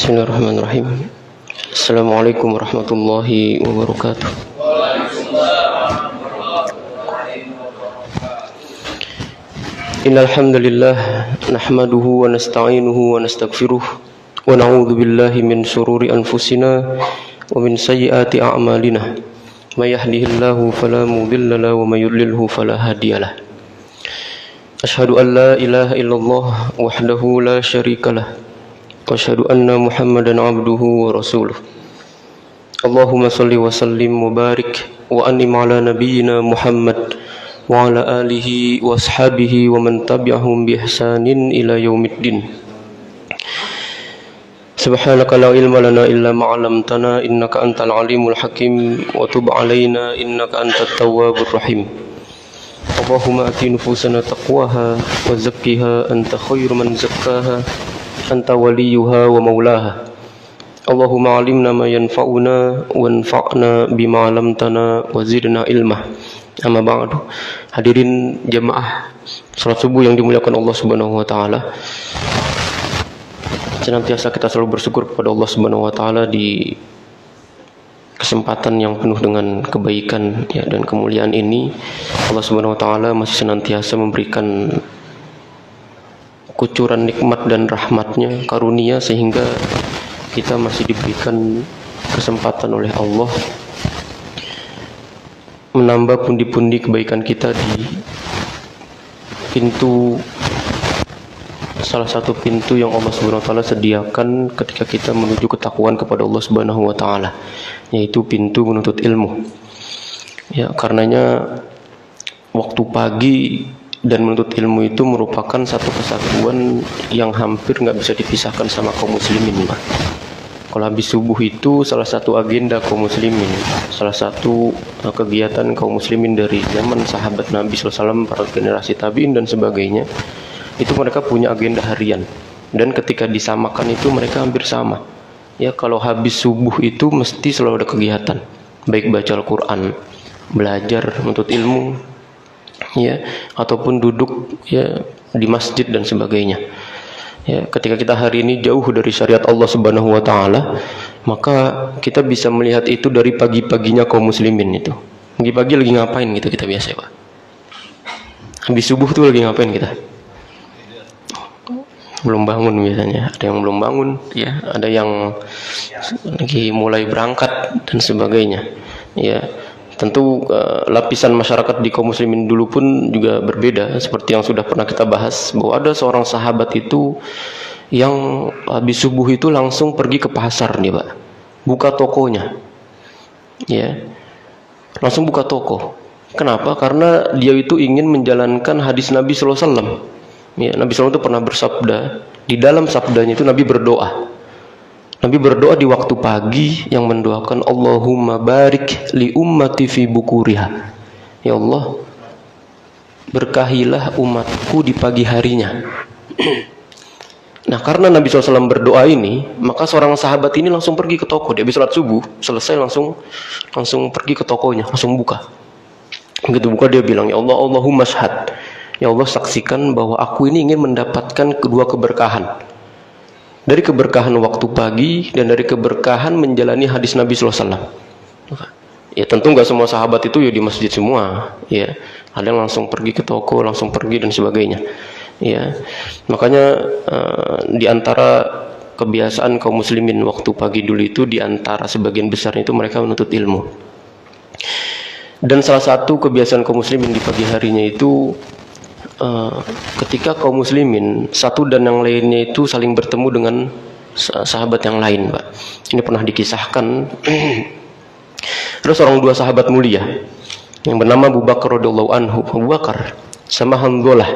Bismillahirrahmanirrahim. Assalamualaikum warahmatullahi wabarakatuh. Innal hamdalillah nahmaduhu wa nasta'inuhu wa nastaghfiruh wa na'udzu billahi min shururi anfusina wa min sayyiati a'malina. May yahdihillahu fala mudilla lahu wa may yudlilhu fala hadiyalah. Asyhadu an la ilaha illallah wahdahu la syarikalah. Wa asyhadu anna Muhammadan abduhu wa rasuluh. Allahumma salli wa sallim wa barik wa an'im ala nabiyyina Muhammad wa ala alihi wa ashabihi wa man tabi'ahum bi ihsanin ila yaumiddin. Subhanaka la ilma lana illa ma 'allamtana innaka antal alimul hakim wa tub 'alaina innaka antat tawwabur rahim. Allahumma ati nufusana taqwaha wa zakkiha anta khairu man zakkaha anta waliyuha wa maulaha. Allahumma alimna ma yanfa'una wanfa'na bima 'allamtana wa zidna ilma. Amma ba'du. Hadirin jamaah salat subuh yang dimuliakan Allah Subhanahu wa taala. Senantiasa kita selalu bersyukur kepada Allah Subhanahu wa taala di kesempatan yang penuh dengan kebaikan ya dan kemuliaan ini. Allah Subhanahu wa taala masih senantiasa memberikan kucuran nikmat dan rahmatnya, karunia, sehingga kita masih diberikan kesempatan oleh Allah menambah pundi-pundi kebaikan kita di pintu, salah satu pintu yang Allah Subhanahu wa taala sediakan ketika kita menuju ketakwaan kepada Allah Subhanahu wa taala, yaitu pintu menuntut ilmu. Ya, karenanya waktu pagi dan menuntut ilmu itu merupakan satu kesatuan yang hampir nggak bisa dipisahkan sama kaum muslimin, Pak. Kalau habis subuh itu salah satu agenda kaum muslimin, salah satu kegiatan kaum muslimin dari zaman sahabat Nabi SAW, para generasi tabi'in dan sebagainya, itu mereka punya agenda harian. Dan ketika disamakan itu mereka hampir sama. Ya, kalau habis subuh itu mesti selalu ada kegiatan, baik baca Al-Quran, belajar, menuntut ilmu, ya, ataupun duduk ya di masjid dan sebagainya. Ya, ketika kita hari ini jauh dari syariat Allah Subhanahu wa taala, maka kita bisa melihat itu dari pagi-paginya kaum muslimin itu. Pagi-pagi lagi ngapain gitu kita biasa, Pak? Habis subuh tuh lagi ngapain kita? Belum bangun biasanya. Ada yang belum bangun, ya, ada yang lagi mulai berangkat dan sebagainya. Ya, tentu lapisan masyarakat di kaum muslimin dulu pun juga berbeda, seperti yang sudah pernah kita bahas, bahwa ada seorang sahabat itu yang habis subuh itu langsung pergi ke pasar nih, Pak, buka tokonya, ya, langsung buka toko. Kenapa? Karena dia itu ingin menjalankan hadis Nabi SAW. Ya, Nabi SAW itu pernah bersabda, di dalam sabdanya itu Nabi berdoa. Nabi berdoa di waktu pagi yang mendoakan, Allahumma barik li ummati fi bukuriha. Ya Allah, berkahilah umatku di pagi harinya. Nah, karena Nabi SAW berdoa ini, maka seorang sahabat ini langsung pergi ke toko. Dia habis sholat subuh, selesai langsung pergi ke tokonya, langsung buka. Begitu buka dia bilang, ya Allah, Allahumma syahad. Ya Allah, saksikan bahwa aku ini ingin mendapatkan kedua keberkahan. Dari keberkahan waktu pagi dan dari keberkahan menjalani hadis Nabi SAW. Ya, tentu nggak semua sahabat itu ya di masjid semua. Ya, ada yang langsung pergi ke toko, langsung pergi dan sebagainya. Ya, makanya di antara kebiasaan kaum muslimin waktu pagi dulu itu, di antara sebagian besarnya itu mereka menuntut ilmu. Dan salah satu kebiasaan kaum muslimin di pagi harinya itu, ketika kaum muslimin satu dan yang lainnya itu saling bertemu dengan sahabat yang lain, Pak. Ini pernah dikisahkan. Terus dua sahabat mulia yang bernama Abu Bakar radhiyallahu anhu, Abu Bakar sama Hanzalah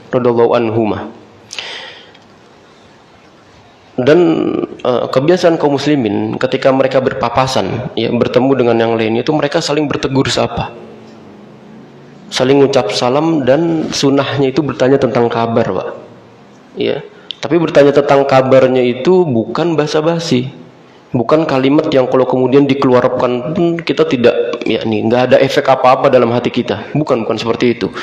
radhiyallahu anhuma. Dan kebiasaan kaum muslimin ketika mereka berpapasan, ya, bertemu dengan yang lainnya itu mereka saling bertegur sapa, saling ucap salam, dan sunnahnya itu bertanya tentang kabar, Pak. Ya, tapi bertanya tentang kabarnya itu bukan basa-basi, bukan kalimat yang kalau kemudian dikeluarkan pun kita tidak, ya, nih nggak ada efek apa-apa dalam hati kita. Bukan seperti itu.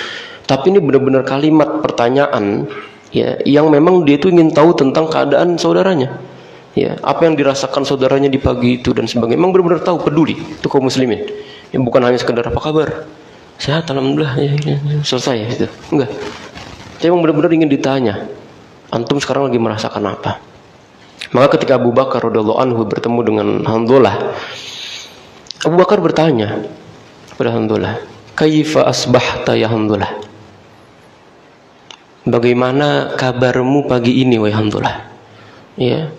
Tapi ini benar-benar kalimat pertanyaan, ya, yang memang dia itu ingin tahu tentang keadaan saudaranya. Ya, apa yang dirasakan saudaranya di pagi itu dan sebagainya. Memang benar-benar tahu, peduli itu kaum muslimin. Yang bukan hanya sekedar apa kabar, sehat alhamdulillah, ya, selesai ya itu. Enggak. Saya memang benar-benar ingin ditanya, antum sekarang lagi merasakan apa? Maka ketika Abu Bakar radhiyallahu anhu bertemu dengan Hanzalah, Abu Bakar bertanya kepada Hanzalah, "Kaifa asbahta ya Hanzalah?" Bagaimana kabarmu pagi ini wahai Hanzalah? Ya.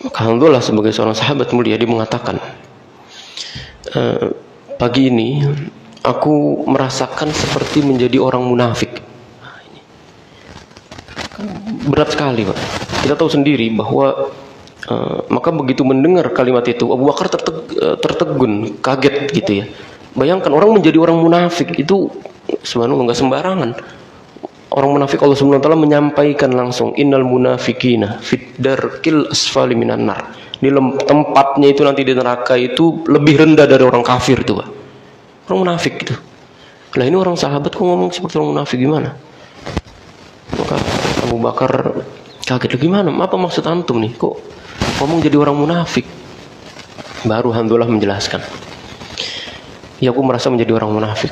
Maka Hanzalah sebagai seorang sahabat mulia dia mengatakan, pagi ini aku merasakan seperti menjadi orang munafik. Berat sekali, Pak. Kita tahu sendiri bahwa maka begitu mendengar kalimat itu Abu Bakar tertegun, kaget gitu ya. Bayangkan orang menjadi orang munafik itu sebenarnya nggak sembarangan. Orang munafik Allah Subhanahu wa taala menyampaikan langsung innal munafiqina fid darkil asfali minan nar. Di tempatnya itu nanti di neraka itu lebih rendah dari orang kafir itu, Pak. Orang munafik itu. Lah ini orang sahabat kok ngomong seperti orang munafik gimana? Maka Abu Bakar kaget, gimana? Apa maksud antum nih? Kok ngomong jadi orang munafik? Baru Hanzalah menjelaskan. Ya aku merasa menjadi orang munafik.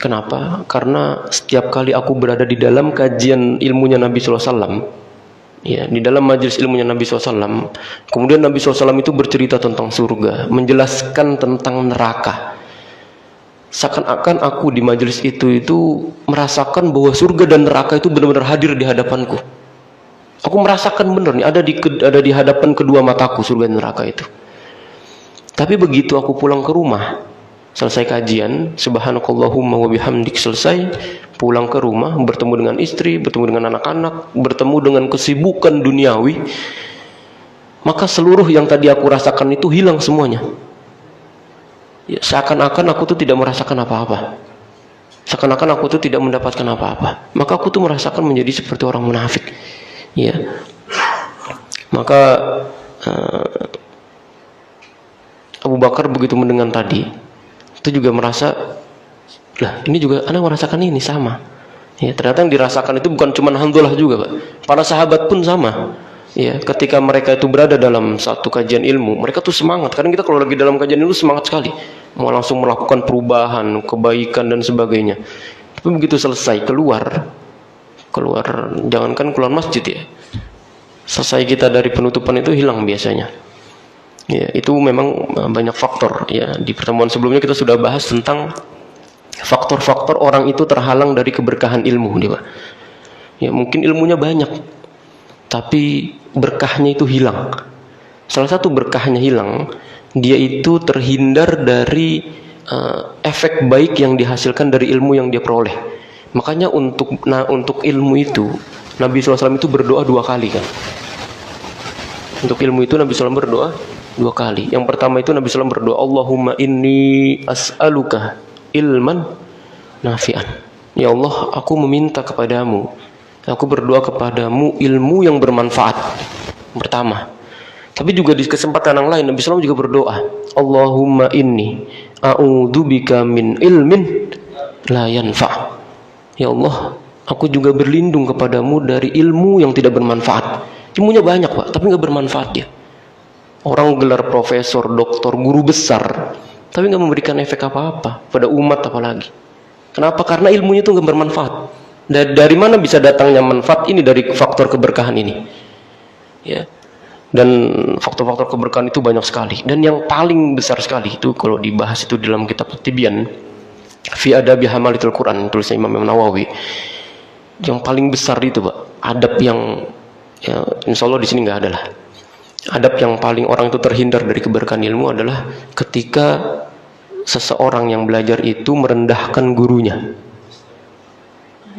Kenapa? Karena setiap kali aku berada di dalam kajian ilmunya Nabi SAW, ya, di dalam majelis ilmunya Nabi SAW, kemudian Nabi SAW itu bercerita tentang surga, menjelaskan tentang neraka. Seakan-akan aku di majelis itu merasakan bahwa surga dan neraka itu benar-benar hadir di hadapanku. Aku merasakan benar nih ada di hadapan kedua mataku surga dan neraka itu. Tapi begitu aku pulang ke rumah, selesai kajian, subhanakallahumma wa bihamdik, selesai, pulang ke rumah, bertemu dengan istri, bertemu dengan anak-anak, bertemu dengan kesibukan duniawi, maka seluruh yang tadi aku rasakan itu hilang semuanya. Ya, seakan-akan aku tuh tidak merasakan apa-apa. Seakan-akan aku tuh tidak mendapatkan apa-apa. Maka aku tuh merasakan menjadi seperti orang munafik. Ya. Maka Abu Bakar begitu mendengar tadi, itu juga merasa, lah ini juga anak merasakan ini sama. Ya, ternyata yang dirasakan itu bukan cuma Hanzalah juga, Pak. Para sahabat pun sama. Ya, ketika mereka itu berada dalam satu kajian ilmu, mereka tuh semangat. Kadang kita kalau lagi dalam kajian ilmu semangat sekali, mau langsung melakukan perubahan, kebaikan dan sebagainya. Tapi begitu selesai keluar, jangankan keluar masjid ya. Selesai kita dari penutupan itu hilang biasanya. Ya, itu memang banyak faktor ya. Di pertemuan sebelumnya kita sudah bahas tentang faktor-faktor orang itu terhalang dari keberkahan ilmu, nih, Pak. Ya, mungkin ilmunya banyak, tapi berkahnya itu hilang. Salah satu berkahnya hilang, dia itu terhindar dari efek baik yang dihasilkan dari ilmu yang dia peroleh. Makanya untuk ilmu itu Nabi SAW itu berdoa 2 kali kan. Untuk ilmu itu Nabi SAW berdoa 2 kali. Yang pertama itu Nabi SAW berdoa, Allahumma inni as'aluka ilman nafi'an. Ya Allah, aku meminta kepadamu, aku berdoa kepadamu ilmu yang bermanfaat. Pertama. Tapi juga di kesempatan yang lain Nabi SAW juga berdoa, Allahumma inni a'udzubika min ilmin la yanfa'. Ya Allah, aku juga berlindung kepadamu dari ilmu yang tidak bermanfaat. Ilmunya banyak, Pak, tapi nggak bermanfaat dia. Orang gelar profesor, doktor, guru besar, tapi nggak memberikan efek apa-apa pada umat apalagi. Kenapa? Karena ilmunya itu nggak bermanfaat. Dari mana bisa datangnya manfaat ini? Dari faktor keberkahan ini. Ya. Dan faktor-faktor keberkahan itu banyak sekali. Dan yang paling besar sekali itu kalau dibahas itu dalam kitab Tibyan fi adabi hamalatul Quran, tulisnya Imam Nawawi. Yang paling besar itu, Pak, adab yang ya, insya Allah di sini nggak ada lah. Adab yang paling orang itu terhindar dari keberkahan ilmu adalah ketika seseorang yang belajar itu merendahkan gurunya.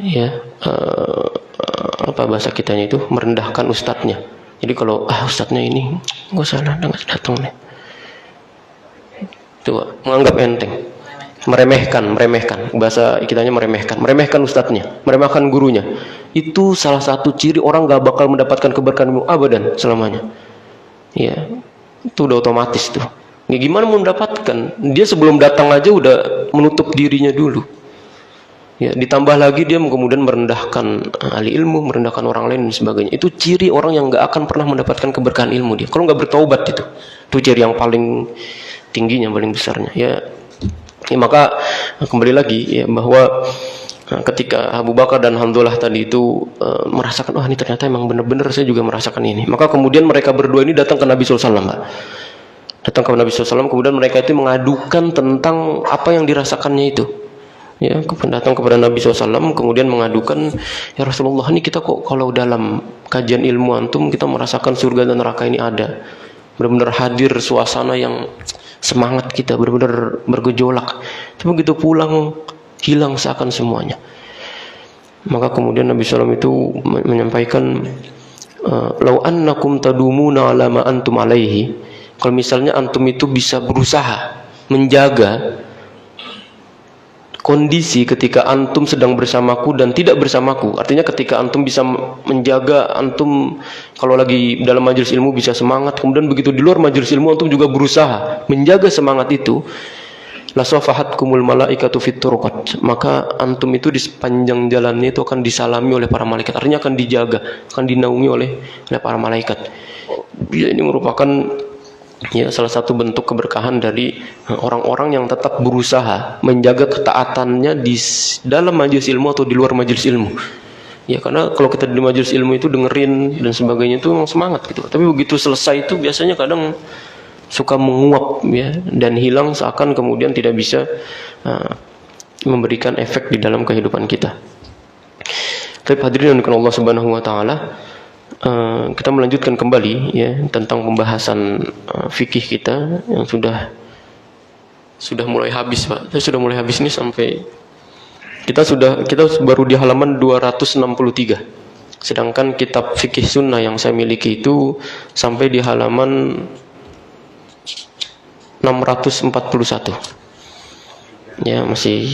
Ya, apa bahasa kitanya itu, merendahkan ustadznya. Jadi kalau ustadznya ini nggak salah, nggak datang nih. Coba menganggap enteng, meremehkan, bahasa kitanya meremehkan ustadznya, meremehkan gurunya. Itu salah satu ciri orang nggak bakal mendapatkan keberkahan ilmu abadan selamanya. Ya, itu udah otomatis tuh. Ya, gimana mau mendapatkan? Dia sebelum datang aja udah menutup dirinya dulu. Ya, ditambah lagi dia kemudian merendahkan ahli ilmu, merendahkan orang lain dan sebagainya. Itu ciri orang yang nggak akan pernah mendapatkan keberkahan ilmu dia. Kalau nggak bertaubat itu ciri yang paling tingginya, paling besarnya. Ya, maka kembali lagi ya bahwa ketika Abu Bakar dan Hamzah tadi itu merasakan, ini ternyata emang benar-benar saya juga merasakan ini. Maka kemudian mereka berdua ini datang ke Nabi SAW, Pak. Datang ke Nabi SAW, kemudian mereka itu mengadukan tentang apa yang dirasakannya itu. Ya, datang kepada Nabi SAW, kemudian mengadukan, ya Rasulullah, ini kita kok kalau dalam kajian ilmu antum kita merasakan surga dan neraka ini ada, benar-benar hadir suasana yang semangat kita, benar-benar bergejolak. Tapi begitu pulang, hilang seakan semuanya. Maka kemudian Nabi SAW itu menyampaikan, lau annakum tadumuna ala ma antum alaihi, kalau misalnya antum itu bisa berusaha menjaga kondisi ketika antum sedang bersamaku dan tidak bersamaku, artinya ketika antum bisa menjaga, antum kalau lagi dalam majelis ilmu bisa semangat, kemudian begitu di luar majelis ilmu antum juga berusaha menjaga semangat itu, la safahatkumul malaikatu fit turuqat, maka antum itu di sepanjang jalannya itu akan disalami oleh para malaikat, artinya akan dijaga, akan dinaungi oleh para malaikat. Ya, ini merupakan ya salah satu bentuk keberkahan dari orang-orang yang tetap berusaha menjaga ketaatannya di dalam majelis ilmu atau di luar majelis ilmu. Ya, karena kalau kita di majelis ilmu itu dengerin dan sebagainya itu memang semangat gitu. Tapi begitu selesai itu biasanya kadang suka menguap ya, dan hilang seakan kemudian tidak bisa memberikan efek di dalam kehidupan kita. Tapi hadirin yang Allah Subhanahu wa taala, kita melanjutkan kembali ya tentang pembahasan fikih kita yang sudah mulai habis, Pak. Saya sudah mulai habis nih, sampai kita baru di halaman 263. Sedangkan kitab fikih sunnah yang saya miliki itu sampai di halaman 641. Ya, masih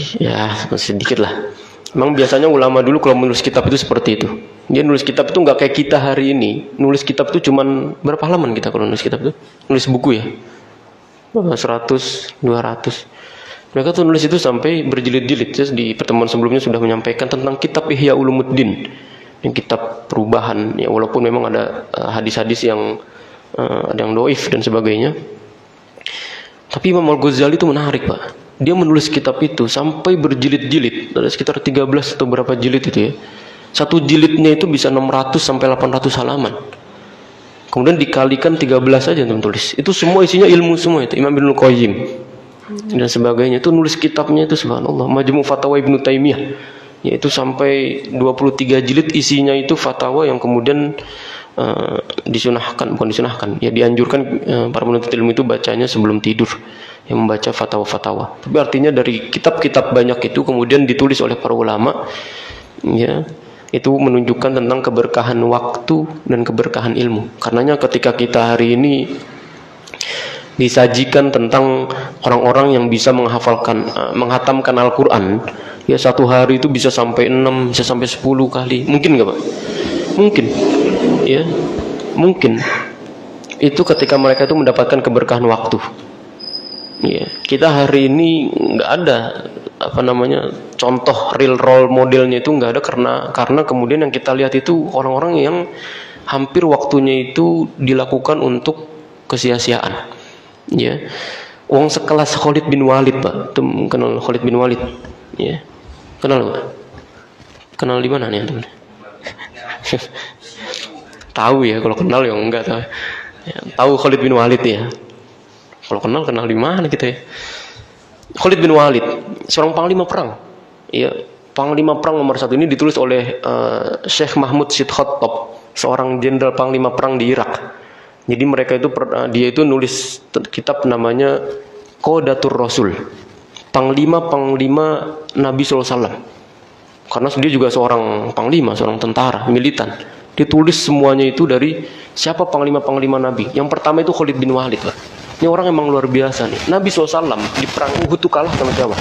sedikit lah. Memang biasanya ulama dulu kalau menulis kitab itu seperti itu. Dia nulis kitab itu nggak kayak kita hari ini. Nulis kitab itu cuman berapa halaman kita kalau nulis kitab itu? Nulis buku ya, 100, 200. Mereka tuh nulis itu sampai berjilid-jilid. Jadi di pertemuan sebelumnya sudah menyampaikan tentang kitab Ihya Ulumuddin, yang kitab perubahan. Ya, walaupun memang ada hadis-hadis yang ada yang doif dan sebagainya. Tapi Imam Al-Ghazali itu menarik, Pak. Dia menulis kitab itu sampai berjilid-jilid, ada sekitar 13 atau berapa jilid itu ya. Satu jilidnya itu bisa 600 sampai 800 halaman. Kemudian dikalikan 13 saja untuk tulis. Itu semua isinya ilmu semua itu. Imam Ibnu Qayyim dan sebagainya itu nulis kitabnya itu, subhanallah. Majmu' Fatawa Ibnu Taimiyah, yaitu sampai 23 jilid isinya itu fatwa yang kemudian bukan disunahkan, ya dianjurkan para penuntut ilmu itu bacanya sebelum tidur, yang membaca fatwa-fatwa. Tapi artinya dari kitab-kitab banyak itu kemudian ditulis oleh para ulama, ya, itu menunjukkan tentang keberkahan waktu dan keberkahan ilmu. Karenanya ketika kita hari ini disajikan tentang orang-orang yang bisa menghatamkan Al-Quran, ya satu hari itu bisa sampai 6, bisa sampai 10 kali. Mungkin nggak, Pak? Mungkin. Ya, mungkin itu ketika mereka itu mendapatkan keberkahan waktu. Ya, kita hari ini nggak ada contoh real role modelnya itu nggak ada, karena kemudian yang kita lihat itu orang-orang yang hampir waktunya itu dilakukan untuk kesia-siaan. Ya, orang sekelas Khalid bin Walid, Pak. Kenal Khalid bin Walid? Ya, kenal, Pak? Kenal di mana nih, teman? Tahu ya, kalau kenal ya enggak tahu. Ya, tahu Khalid bin Walid ya. Kalau kenal di mana kita ya? Khalid bin Walid, seorang panglima perang. Ya, panglima perang nomor 1 ini ditulis oleh Syekh Mahmud Syed Khattab, seorang jenderal panglima perang di Irak. Jadi dia itu nulis kitab namanya Qodatur Rasul, panglima Nabi SAW. Karena dia juga seorang panglima, seorang tentara militan. Ditulis semuanya itu dari siapa panglima-panglima Nabi. Yang pertama itu Khalid bin Walid, Pak. Ini orang emang luar biasa nih. Nabi SAW di perang Uhud itu kalah sama siapa?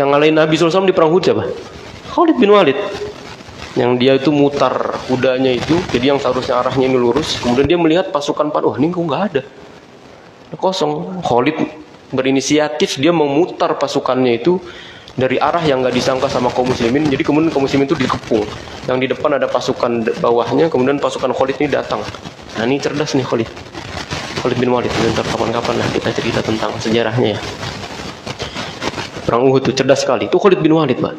Yang ngalahin Nabi SAW di perang Uhud siapa? Khalid bin Walid. Yang dia itu mutar kudanya itu, jadi yang seharusnya arahnya ini lurus. Kemudian dia melihat pasukan ini kok nggak ada, kosong. Khalid berinisiatif, dia memutar pasukannya itu dari arah yang nggak disangka sama kaum muslimin. Jadi kemudian kaum muslimin itu dikepung. Yang di depan ada pasukan bawahnya, kemudian pasukan Khalid ini datang. Nah ini cerdas nih Khalid bin Walid. Bentar kapan-kapan lah kita cerita tentang sejarahnya ya. Perang Uhud itu cerdas sekali. Itu Khalid bin Walid, Pak.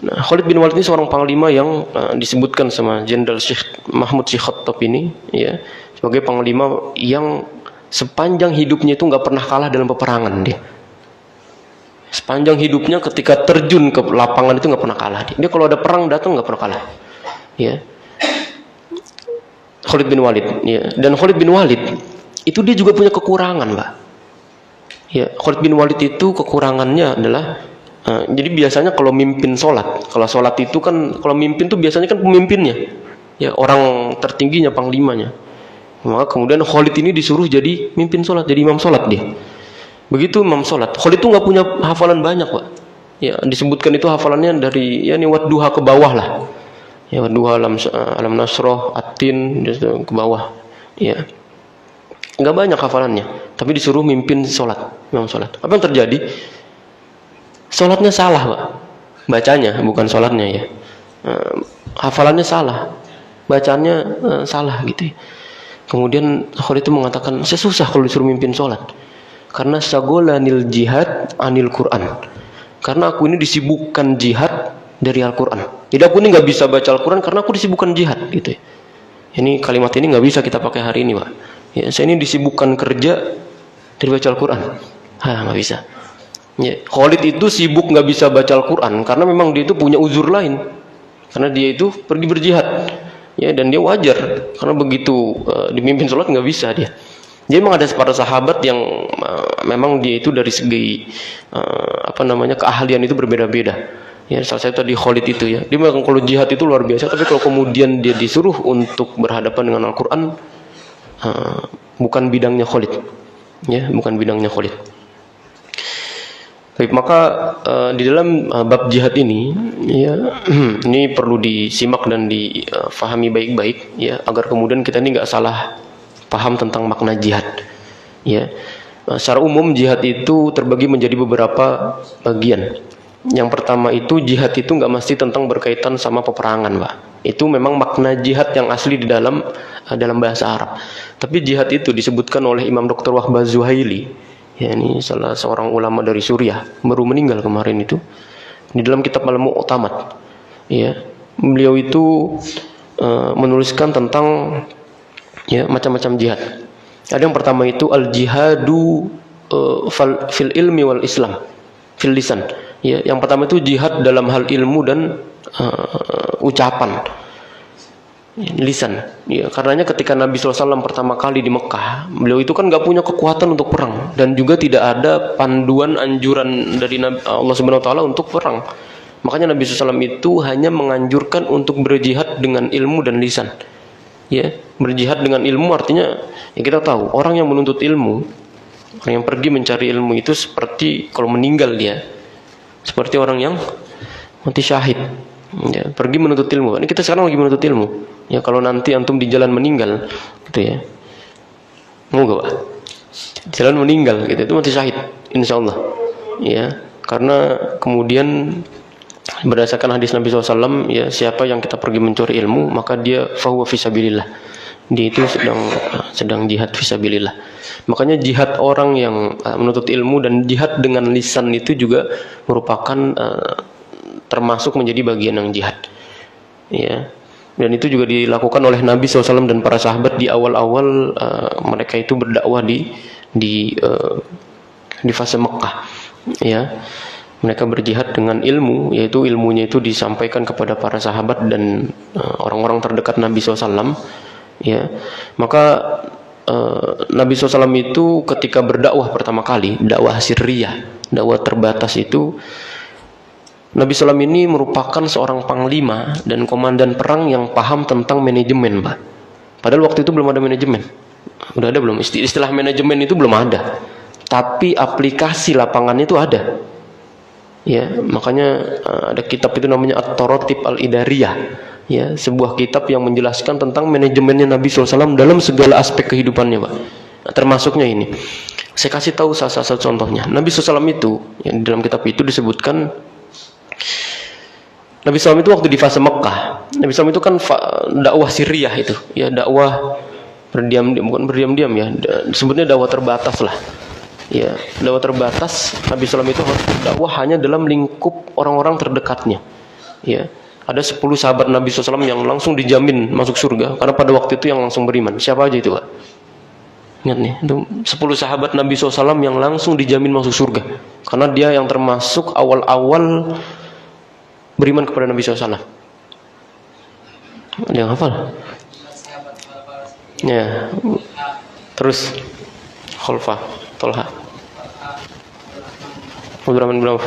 Nah, Khalid bin Walid ini seorang panglima yang disebutkan sama Jenderal Syekh Mahmud Syekh Khattab ini ya, sebagai panglima yang sepanjang hidupnya itu nggak pernah kalah dalam peperangan dia. Sepanjang hidupnya ketika terjun ke lapangan itu nggak pernah kalah dia. Dia kalau ada perang datang nggak pernah kalah. Ya. Khalid bin Walid ya. Dan Khalid bin Walid itu dia juga punya kekurangan, Pak. Ya, Khalid bin Walid itu kekurangannya adalah jadi biasanya kalau mimpin sholat, kalau sholat itu kan kalau mimpin tuh biasanya kan pemimpinnya, ya orang tertingginya, panglimanya. Maka kemudian Khalid ini disuruh jadi mimpin sholat, jadi imam sholat dia. Begitu imam sholat, Khalid itu nggak punya hafalan banyak, Pak. Ya disebutkan itu hafalannya dari ya wadduha ke bawah lah. Ya wadduha alam nasroh, atin ke bawah. Ya nggak banyak hafalannya, tapi disuruh mimpin sholat, imam sholat. Apa yang terjadi? Sholatnya salah, Pak. Bacanya, bukan sholatnya ya. Hafalannya salah, bacanya salah gitu ya. Kemudian Khalid itu mengatakan, saya susah kalau disuruh mimpin sholat, karena syagolanil jihad anil Quran. Karena aku ini disibukkan jihad dari Al-Quran. Jadi aku ini nggak bisa baca Al-Quran karena aku disibukkan jihad gitu ya. Ini kalimat ini nggak bisa kita pakai hari ini, Pak. Ya, saya ini disibukkan kerja dari baca Al-Quran. Nggak bisa. Ya, Khalid itu sibuk nggak bisa baca Al-Quran karena memang dia itu punya uzur lain. Karena dia itu pergi berjihad. Ya, dan dia wajar karena begitu dipimpin sholat nggak bisa dia. Jadi memang ada para sahabat yang memang dia itu dari segi keahlian itu berbeda-beda. Ya, salah satu tadi Khalid itu ya. Dia memang kalau jihad itu luar biasa, tapi kalau kemudian dia disuruh untuk berhadapan dengan Al-Quran, bukan bidangnya Khalid. Ya, bukan bidangnya Khalid. Baik, maka di dalam bab jihad ini ya ini perlu disimak dan difahami baik-baik ya, agar kemudian kita ini nggak salah paham tentang makna jihad. Ya, secara umum jihad itu terbagi menjadi beberapa bagian. Yang pertama itu jihad itu nggak mesti tentang berkaitan sama peperangan, Pak. Itu memang makna jihad yang asli di dalam bahasa Arab. Tapi jihad itu disebutkan oleh Imam Dr. Wahbah Zuhaili, ya, ini salah seorang ulama dari Suriah, baru meninggal kemarin itu. Di dalam kitab Al-Mu'tamad, ya, beliau itu menuliskan tentang ya macam-macam jihad. Ada yang pertama itu al-jihadu fil ilmi wal islam fil lisan. Ya, yang pertama itu jihad dalam hal ilmu dan ucapan, lisan. Ya, karenanya ketika Nabi SAW pertama kali di Mekah, beliau itu kan nggak punya kekuatan untuk perang dan juga tidak ada panduan anjuran dari Allah Subhanahu Wa Taala untuk perang. Makanya Nabi SAW itu hanya menganjurkan untuk berjihad dengan ilmu dan lisan. Ya, berjihad dengan ilmu artinya ya kita tahu orang yang menuntut ilmu, orang yang pergi mencari ilmu itu seperti kalau meninggal dia, seperti orang yang mati syahid. Ya, pergi menuntut ilmu. Ini kita sekarang lagi menuntut ilmu. Ya, kalau nanti antum di jalan meninggal, gitu ya, mau gak, Pak? Jalan meninggal, gitu, itu mati syahid, insya Allah. Ya, karena kemudian berdasarkan hadis Nabi SAW, ya, siapa yang kita pergi mencari ilmu, maka dia fahuwa fisabilillah. Dia itu sedang jihad fisabilillah. Makanya jihad orang yang menuntut ilmu dan jihad dengan lisan itu juga merupakan termasuk menjadi bagian yang jihad. Ya. Dan itu juga dilakukan oleh Nabi SAW dan para sahabat di awal-awal mereka itu berdakwah di fase Mekah. Ya. Mereka berjihad dengan ilmu, yaitu ilmunya itu disampaikan kepada para sahabat dan orang-orang terdekat Nabi SAW. Ya. Maka Nabi SAW itu ketika berdakwah pertama kali, dakwah sirriyah, dakwah terbatas itu, Nabi SAW ini merupakan seorang panglima dan komandan perang yang paham tentang manajemen, Pak. Padahal waktu itu belum ada manajemen. Udah ada belum? Istilah manajemen itu belum ada. Tapi aplikasi lapangannya itu ada. Ya, makanya ada kitab itu namanya At-Taratib Al-Idariyah. Ya, sebuah kitab yang menjelaskan tentang manajemennya Nabi SAW dalam segala aspek kehidupannya, Pak. Nah, termasuknya ini. Saya kasih tahu salah satu contohnya. Nabi SAW itu, yang di dalam kitab itu disebutkan, Nabi SAW itu waktu di fase Mekah, Nabi SAW itu kan dakwah Siriyah itu, ya dakwah berdiam, bukan berdiam-diam ya, disebutnya dakwah terbatas lah. Ya, dakwah terbatas. Nabi SAW itu harus dakwah hanya dalam lingkup orang-orang terdekatnya. Ya, ada 10 sahabat Nabi SAW yang langsung dijamin masuk surga karena pada waktu itu yang langsung beriman. Siapa aja itu, Pak? Ingat nih, itu 10 sahabat Nabi SAW yang langsung dijamin masuk surga karena dia yang termasuk awal-awal beriman kepada Nabi SAW. Ada yang hafal? Ya. Terus Khalfah, Tolha, Abdurrahman bin Auf,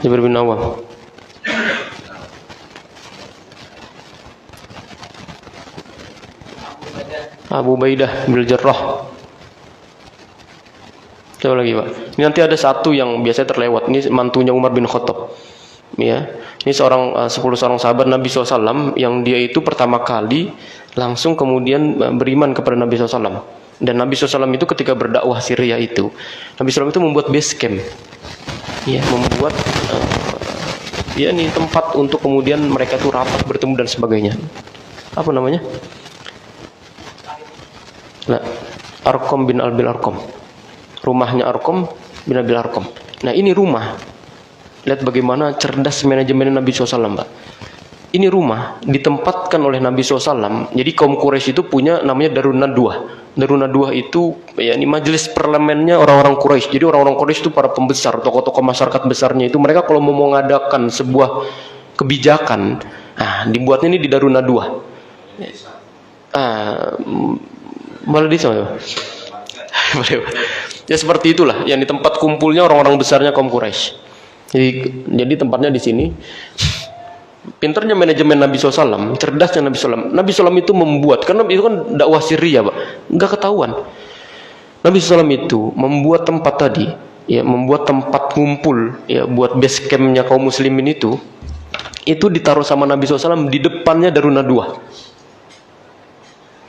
Zubair bin Awam, Abu Ubaidah bin Jarrah. Coba lagi, Pak. Ini nanti ada satu yang biasanya terlewat. Ini mantunya Umar bin Khattab. Ya. Ini 10 seorang sahabat Nabi SAW yang dia itu pertama kali langsung kemudian beriman kepada Nabi SAW. Dan Nabi SAW itu ketika berdakwah Syria itu, Nabi SAW itu membuat base camp. Ya, membuat ya ini tempat untuk kemudian mereka itu rapat bertemu dan sebagainya. Apa namanya? Nah, Arqam bin Abil Arqam. Rumahnya Arqam bin Abil Arqam. Nah, ini rumah. Lihat bagaimana cerdas manajemen Nabi SAW, Mbak. Ini rumah ditempatkan oleh Nabi SAW. Jadi kaum Quraisy itu punya namanya Darun Nadwah. Darun Nadwah itu ya ini majelis parlemennya orang-orang Quraisy. Jadi orang-orang Quraisy itu para pembesar, tokoh-tokoh masyarakat besarnya itu mereka kalau mau mengadakan sebuah kebijakan, dibuatnya ini di Darun Nadwah. Malah di sana. Ya seperti itulah yang di tempat kumpulnya orang-orang besarnya kaum Quraisy. Jadi tempatnya di sini. Pinternya manajemen Nabi SAW, cerdasnya Nabi SAW. Nabi SAW itu membuat, karena itu kan dakwah Syria, Pak, nggak ketahuan. Nabi SAW itu membuat tempat tadi, ya membuat tempat ngumpul, ya buat base campnya kaum muslimin itu ditaruh sama Nabi SAW di depannya Darun Nadwah.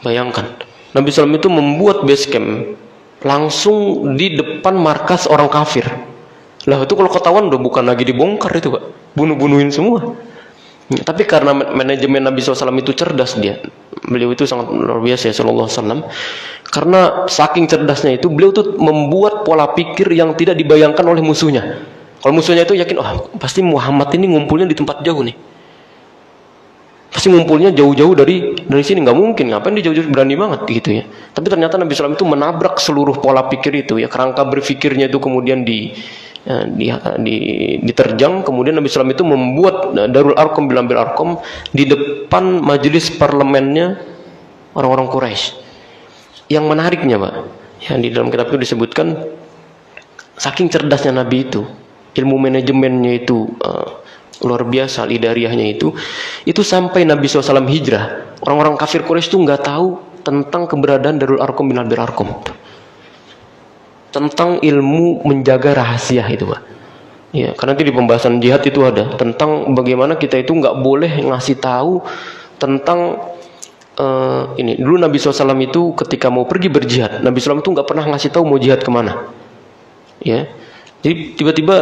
Bayangkan, Nabi SAW itu membuat base camp langsung di depan markas orang kafir. Lah itu kalau ketahuan udah bukan lagi dibongkar itu, Pak, bunuh-bunuhin semua. Tapi karena manajemen Nabi SAW itu cerdas dia, beliau itu sangat luar biasa ya Sallallahu Alaihi Wasallam. Karena saking cerdasnya itu beliau tuh membuat pola pikir yang tidak dibayangkan oleh musuhnya. Kalau musuhnya itu yakin, pasti Muhammad ini ngumpulnya di tempat jauh nih, pasti ngumpulnya jauh-jauh dari sini, nggak mungkin, ngapain dia jauh-jauh, berani banget gitu ya. Tapi ternyata Nabi SAW itu menabrak seluruh pola pikir itu ya, kerangka berpikirnya itu kemudian diterjang. Kemudian Nabi SAW itu membuat Darul Arqam bin Abil Arqam di depan majelis parlemennya orang-orang Quraisy. Yang menariknya, Pak, yang di dalam kitab itu disebutkan saking cerdasnya Nabi itu, ilmu manajemennya itu luar biasa, lidariyahnya itu sampai Nabi SAW hijrah, orang-orang kafir Quraisy itu nggak tahu tentang keberadaan Darul Arqam bin Abil Arqam, tentang ilmu menjaga rahasia itu, Pak. Ya, karena nanti di pembahasan jihad itu ada tentang bagaimana kita itu nggak boleh ngasih tahu tentang ini. Dulu Nabi SAW itu ketika mau pergi berjihad, Nabi SAW itu nggak pernah ngasih tahu mau jihad kemana. Ya, jadi tiba-tiba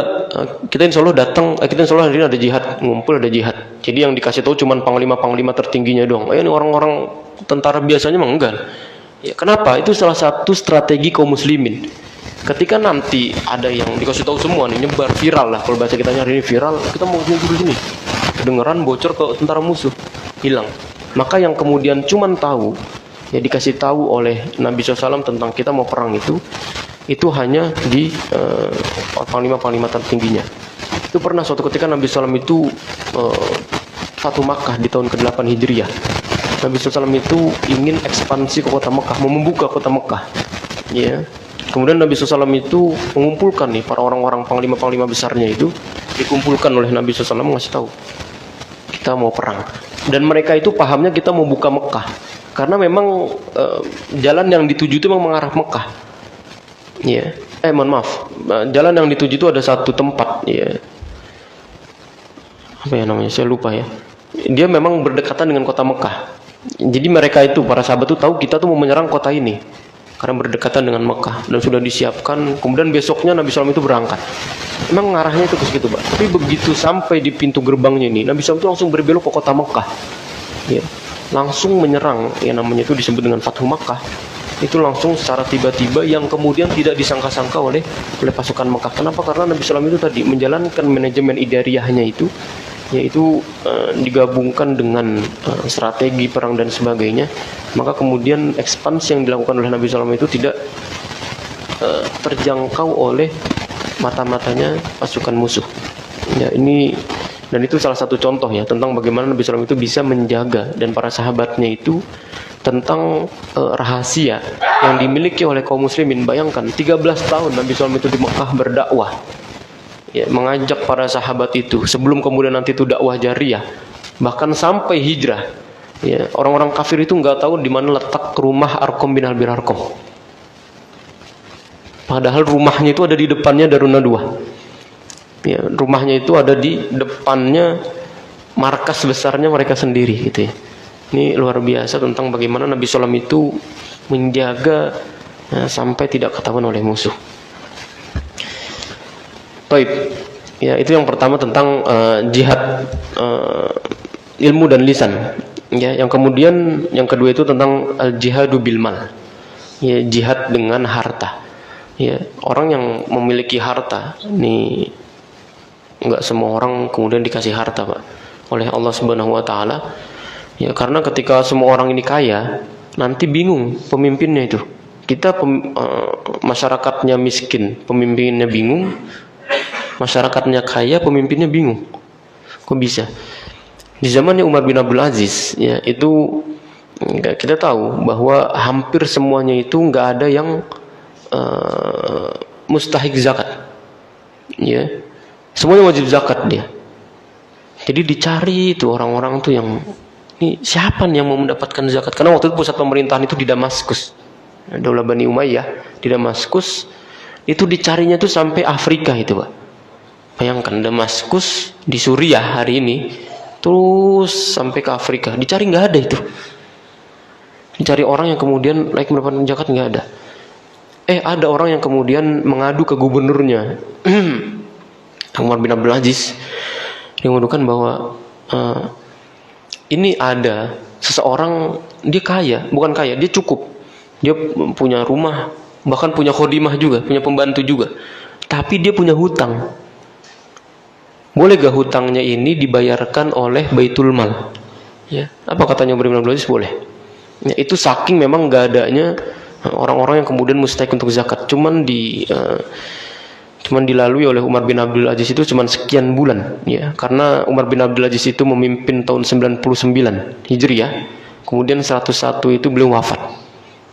kita insya Allah datang, kita insya Allah hari ini ada jihad, ngumpul ada jihad. Jadi yang dikasih tahu cuma panglima tertingginya doang. Ini orang-orang tentara biasanya mah enggak. Ya, kenapa? Itu salah satu strategi kaum muslimin. Ketika nanti ada yang dikasih tahu semua nih, nyebar viral lah, kalau bahasa kita hari ini viral, kita mau ngumpul di sini, kedengeran bocor ke tentara musuh, hilang. Maka yang kemudian cuman tahu, ya dikasih tahu oleh Nabi SAW tentang kita mau perang itu hanya di panglima tertingginya. Itu pernah suatu ketika Nabi SAW itu Fatu Makkah di tahun ke-8 Hijriah. Nabi SAW itu ingin ekspansi ke kota Mekah, mau membuka kota Mekah. Ya. Kemudian Nabi SAW itu mengumpulkan nih para orang-orang panglima besarnya itu, dikumpulkan oleh Nabi SAW ngasih tahu kita mau perang. Dan mereka itu pahamnya kita mau buka Mekah, karena memang jalan yang dituju itu memang mengarah Mekah. Ya, mohon maaf, jalan yang dituju itu ada satu tempat, ya, apa ya namanya, saya lupa ya. Dia memang berdekatan dengan kota Mekah. Jadi mereka itu para sahabat itu tahu kita tuh mau menyerang kota ini. karena berdekatan dengan Mekah dan sudah disiapkan. Kemudian besoknya Nabi SAW itu berangkat. Memang ngarahnya itu ke situ, Pak. Tapi begitu sampai di pintu gerbangnya ini, Nabi SAW itu langsung berbelok ke kota Mekah. Ya, langsung menyerang, ya namanya itu disebut dengan Fathu Makkah. Itu langsung secara tiba-tiba yang kemudian tidak disangka-sangka oleh pasukan Mekah. Kenapa? Karena Nabi SAW itu tadi menjalankan manajemen idariyahnya itu, yaitu digabungkan dengan strategi perang dan sebagainya. Maka kemudian ekspansi yang dilakukan oleh Nabi SAW itu tidak terjangkau oleh mata-matanya pasukan musuh. Ya, ini dan itu salah satu contoh ya tentang bagaimana Nabi SAW itu bisa menjaga dan para sahabatnya itu tentang rahasia yang dimiliki oleh kaum muslimin. Bayangkan 13 tahun Nabi SAW itu di Mekah berdakwah, ya, mengajak para sahabat itu sebelum kemudian nanti itu dakwah jariyah, bahkan sampai hijrah. Ya, orang-orang kafir itu nggak tahu di mana letak rumah Arqam bin Abi Arqam. Padahal rumahnya itu ada di depannya Darun Nadwah. Ya, rumahnya itu ada di depannya markas besarnya mereka sendiri gitu ya. Ini luar biasa tentang bagaimana Nabi SAW itu menjaga sampai tidak ketahuan oleh musuh. Baik, ya itu yang pertama tentang jihad ilmu dan lisan. Ya, yang kemudian yang kedua itu tentang al-jihadu bil mal. Ya, jihad dengan harta. Ya, orang yang memiliki harta, ini enggak semua orang kemudian dikasih harta, Pak, oleh Allah Subhanahu wa taala. Ya, karena ketika semua orang ini kaya, nanti bingung pemimpinnya itu. Kita masyarakatnya miskin, pemimpinnya bingung. Masyarakatnya kaya, pemimpinnya bingung. Kok bisa? Di zamannya Umar bin Abdul Aziz, ya itu kita tahu bahwa hampir semuanya itu nggak ada yang mustahik zakat. Ya, semuanya wajib zakat dia. Jadi dicari itu orang-orang tuh yang ini siapa nih yang mau mendapatkan zakat? Karena waktu itu pusat pemerintahan itu di Damaskus, Daulah Bani Umayyah di Damaskus. Itu dicarinya tuh sampai Afrika itu, Pak. Bayangkan Damaskus di Suriah hari ini, terus sampai ke Afrika, dicari nggak ada itu. Dicari orang yang kemudian layak mendapatkan zakat, nggak ada. Ada orang yang kemudian mengadu ke gubernurnya, Umar bin Abdul Aziz, yang mengadukan bahwa ini ada seseorang, dia kaya, bukan kaya, dia cukup, dia punya rumah, bahkan punya khodimah juga, punya pembantu juga, tapi dia punya hutang. Boleh gak hutangnya ini dibayarkan oleh Baitul Mal? Ya, apa katanya Umar bin Abdul Aziz? Boleh. Ya, itu saking memang gak adanya orang-orang yang kemudian mustahik untuk zakat. Cuman dilalui oleh Umar bin Abdul Aziz itu cuman sekian bulan, ya, karena Umar bin Abdul Aziz itu memimpin tahun 99 Hijriah, kemudian 101 itu beliau wafat,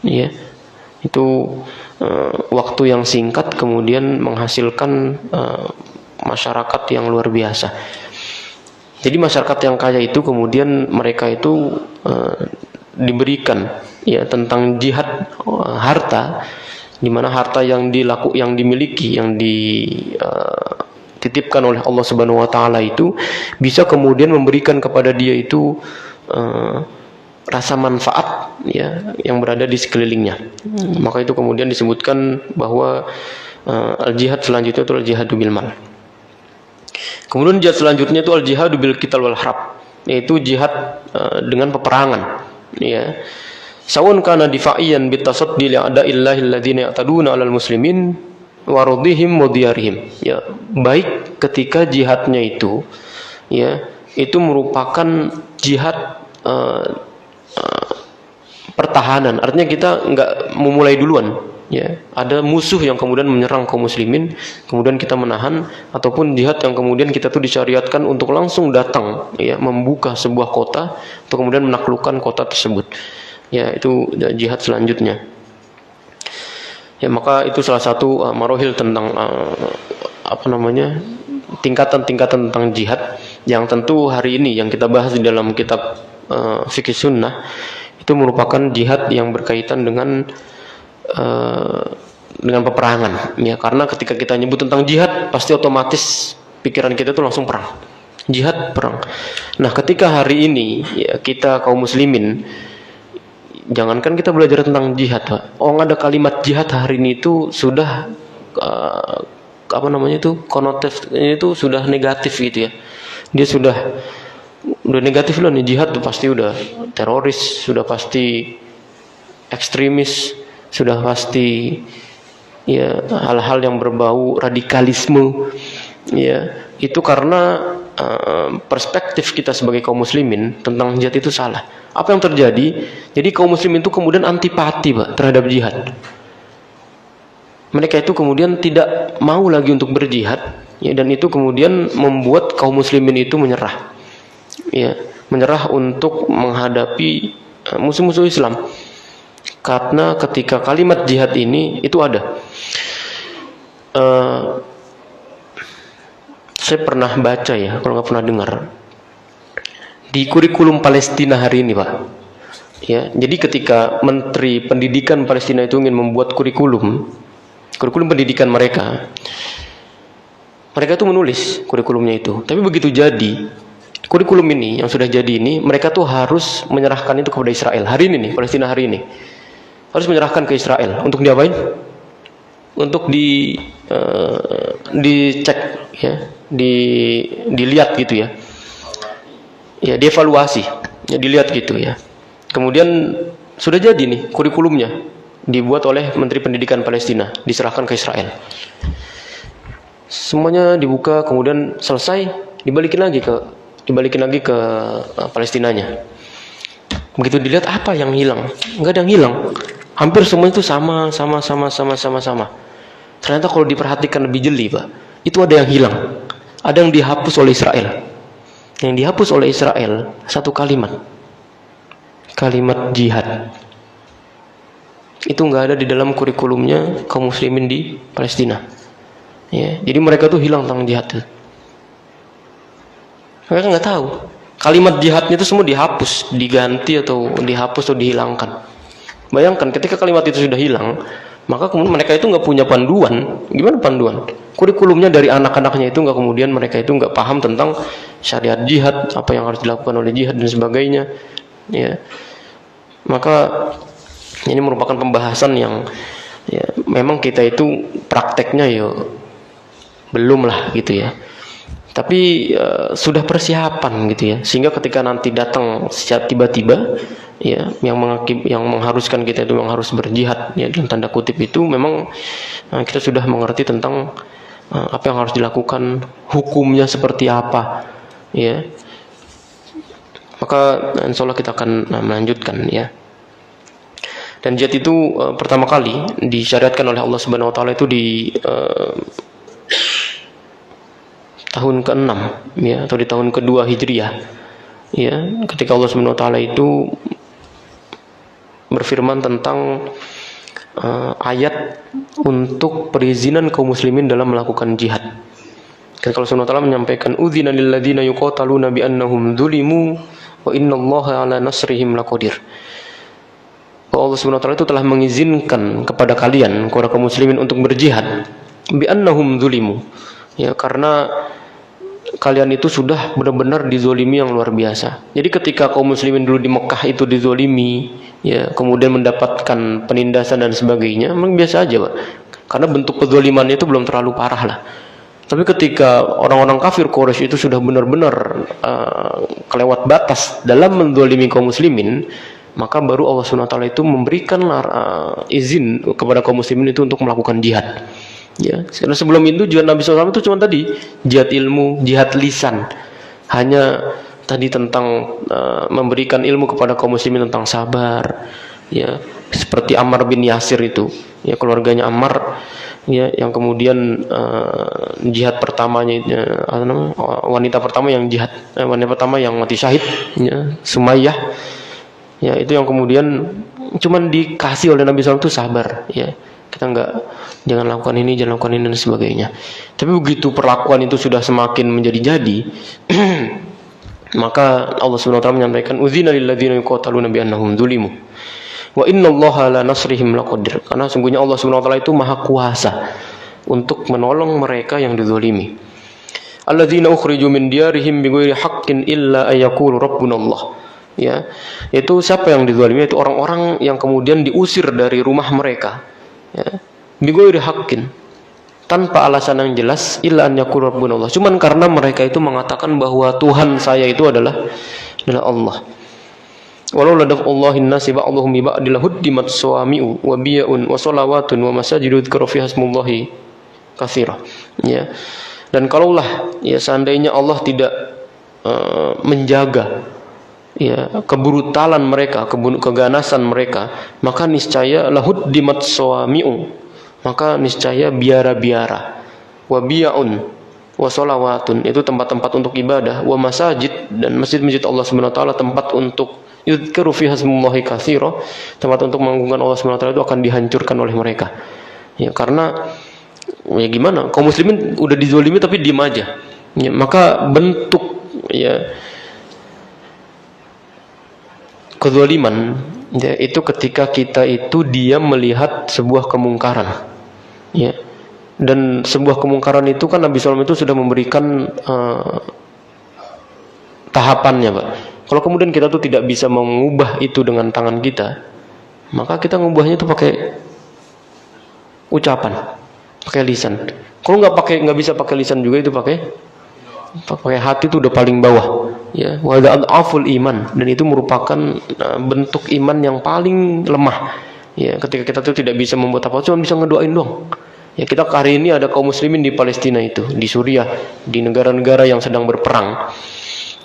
ya. Itu waktu yang singkat kemudian menghasilkan masyarakat yang luar biasa. Jadi masyarakat yang kaya itu kemudian mereka itu diberikan, ya, tentang jihad harta, di mana harta yang dimiliki, yang dititipkan oleh Allah Subhanahu wa taala itu bisa kemudian memberikan kepada dia itu rasa manfaat, ya, yang berada di sekelilingnya. Maka itu kemudian disebutkan bahwa al-jihad selanjutnya itu al-jihadu bil mal. Kemudian jihad selanjutnya itu al-jihadu bil qital wal harb, yaitu jihad dengan peperangan, ya. Sawun kana difa'iyan bitasaddi li'ada'illahi alladziina ya'taduna 'alal muslimin wa radihim wa diyarihim. Ya, baik ketika jihadnya itu, ya, itu merupakan jihad pertahanan. Artinya kita enggak memulai duluan, ya. Ada musuh yang kemudian menyerang kaum muslimin, kemudian kita menahan, ataupun jihad yang kemudian kita tuh disyariatkan untuk langsung datang, ya, membuka sebuah kota untuk kemudian menaklukkan kota tersebut. Ya, itu jihad selanjutnya. Ya, maka itu salah satu marohil tentang tingkatan-tingkatan tentang jihad yang tentu hari ini yang kita bahas di dalam kitab Fikih Sunnah itu merupakan jihad yang berkaitan dengan peperangan, ya, karena ketika kita nyebut tentang jihad pasti otomatis pikiran kita itu langsung perang, jihad perang. Nah, ketika hari ini, ya, kita kaum muslimin jangankan kita belajar tentang jihad, Pak. Ada kalimat jihad hari ini itu sudah konotif itu sudah negatif gitu ya. Dia sudah negatif loh nih, jihad tuh pasti udah teroris, sudah pasti ekstremis, sudah pasti ya hal-hal yang berbau radikalisme. Ya, itu karena perspektif kita sebagai kaum muslimin tentang jihad itu salah. Apa yang terjadi? Jadi kaum muslimin itu kemudian antipati, Pak, terhadap jihad. Mereka itu kemudian tidak mau lagi untuk berjihad, ya, dan itu kemudian membuat kaum muslimin itu menyerah. Ya, menyerah untuk menghadapi musuh-musuh Islam. Karena ketika kalimat jihad ini itu ada. Saya pernah baca ya, kalau nggak pernah dengar, di kurikulum Palestina hari ini, Pak. Ya, jadi ketika Menteri Pendidikan Palestina itu ingin membuat kurikulum pendidikan mereka itu menulis kurikulumnya itu. Tapi begitu jadi kurikulum ini yang sudah jadi ini, mereka tuh harus menyerahkan itu kepada Israel. Hari ini nih, Palestina hari ini harus menyerahkan ke Israel untuk diapain? Untuk dicek ya, dilihat gitu ya. Ya, dievaluasi. Ya, dilihat gitu ya. Kemudian sudah jadi nih kurikulumnya, dibuat oleh Menteri Pendidikan Palestina, diserahkan ke Israel. Semuanya dibuka, kemudian selesai, dibalikin lagi ke Palestinanya. Begitu dilihat, apa yang hilang? Enggak ada yang hilang. Hampir semua itu sama. Ternyata kalau diperhatikan lebih jeli, Pak, itu ada yang hilang. Ada yang dihapus oleh Israel. Yang dihapus oleh Israel satu kalimat jihad. Itu nggak ada di dalam kurikulumnya kaum muslimin di Palestina. Ya, jadi mereka tuh hilang tentang jihad. Mereka nggak tahu. Kalimat jihadnya itu semua dihapus, diganti atau dihapus atau dihilangkan. Bayangkan ketika kalimat itu sudah hilang, maka kemudian mereka itu nggak punya panduan. Gimana panduan? Kurikulumnya dari anak-anaknya itu nggak, kemudian mereka itu nggak paham tentang syariat jihad, apa yang harus dilakukan oleh jihad dan sebagainya. Ya, maka ini merupakan pembahasan yang ya, memang kita itu prakteknya ya belum lah gitu ya. Tapi sudah persiapan gitu ya, sehingga ketika nanti datang secara tiba-tiba ya, yang mengharuskan kita itu memang harus berjihad ya, dalam tanda kutip itu memang kita sudah mengerti tentang apa yang harus dilakukan, hukumnya seperti apa ya. Maka insya Allah kita akan melanjutkan ya. Dan jihad itu pertama kali disyariatkan oleh Allah Subhanahu wa taala itu di tahun ke-6 ya, atau di tahun kedua Hijriah ya, ketika Allah Subhanahu wa taala itu berfirman tentang ayat untuk perizinan kaum muslimin dalam melakukan jihad. Ketika Allah Subhanahu wa taala menyampaikan udzina lil ladzina yuqataluna bi annahum dzulimu wa innallaha ala nasrihim laqadir. Allah Subhanahu wa taala itu telah mengizinkan kepada kalian, kepada kaum muslimin, untuk berjihad bi annahum dzulimu ya, karena kalian itu sudah benar-benar dizolimi yang luar biasa. Jadi ketika kaum muslimin dulu di Mekah itu dizolimi ya, kemudian mendapatkan penindasan dan sebagainya, memang biasa aja, Pak. Karena bentuk kezolimannya itu belum terlalu parah lah. Tapi ketika orang-orang kafir Quraisy itu sudah benar-benar kelewat batas dalam menzolimi kaum muslimin, maka baru Allah Subhanahu wa taala itu memberikan izin kepada kaum muslimin itu untuk melakukan jihad. Ya, karena sebelum itu jihad Nabi SAW itu cuma tadi jihad ilmu, jihad lisan, hanya tadi tentang memberikan ilmu kepada kaum muslimin tentang sabar, ya, seperti Ammar bin Yasir itu, ya, keluarganya Ammar, ya, yang kemudian jihad pertamanya, wanita pertama yang jihad, wanita pertama yang mati syahid, ya, Sumayyah, ya, itu yang kemudian cuman dikasih oleh Nabi SAW itu sabar, ya. Kita jangan lakukan ini, jangan lakukan ini dan sebagainya. Tapi begitu perlakuan itu sudah semakin menjadi-jadi, maka Allah Subhanahu wa taala menyampaikan udzina lil ladzina yuqataluna bi annahum dzulimu wa innallaha la nasrihim laqadir. Karena sungguhnya Allah Subhanahu wa taala itu maha kuasa untuk menolong mereka yang dizalimi. Alladzina ukhriju min diyarihim bighairi haqqin illa ay yaqulu rabbuna Allah. ya. Itu siapa yang dizalimi? Itu orang-orang yang kemudian diusir dari rumah mereka, ya. Bighairi haqqin, tanpa alasan yang jelas, illa an yaqulu rabbuna Allah. Cuman karena mereka itu mengatakan bahwa Tuhan saya itu adalah Allah. Walau ladaf'ullahin nasi ba'dhum bi ba'dil huddimat sawami'u wa biya'un wa shalawatun wa masajidu dzikra fi hasmullahi katsira. Ya. Dan kalaulah ya seandainya Allah tidak menjaga ya kebrutalan mereka, keganasan mereka, maka niscaya lahuddimat sawami'u, maka niscaya biara-biara, wa biya'un wa sholawatun, itu tempat-tempat untuk ibadah, wa masajid, dan masjid-masjid Allah Subhanahu wa taala, tempat untuk yudhkaru fi hasmullahi katsira, tempat untuk mengagungkan Allah Subhanahu wa taala, itu akan dihancurkan oleh mereka. Ya, karena ya gimana? Kaum muslimin udah dizalimi tapi diam aja. Ya, maka bentuk ya kezaliman ya, itu ketika kita itu diam melihat sebuah kemungkaran. Ya. Dan sebuah kemungkaran itu kan Nabi SAW itu sudah memberikan tahapannya, Pak. Kalau kemudian kita tuh tidak bisa mengubah itu dengan tangan kita, maka kita mengubahnya itu pakai ucapan, pakai lisan. Kalau nggak bisa pakai lisan juga, itu pakai hati, itu udah paling bawah. Ya, wa adhaful iman, dan itu merupakan bentuk iman yang paling lemah. Ya, ketika kita tuh tidak bisa membuat apa, cuma bisa ngedoain doang. Ya, kita hari ini ada kaum muslimin di Palestina itu, di Suriah, di negara-negara yang sedang berperang.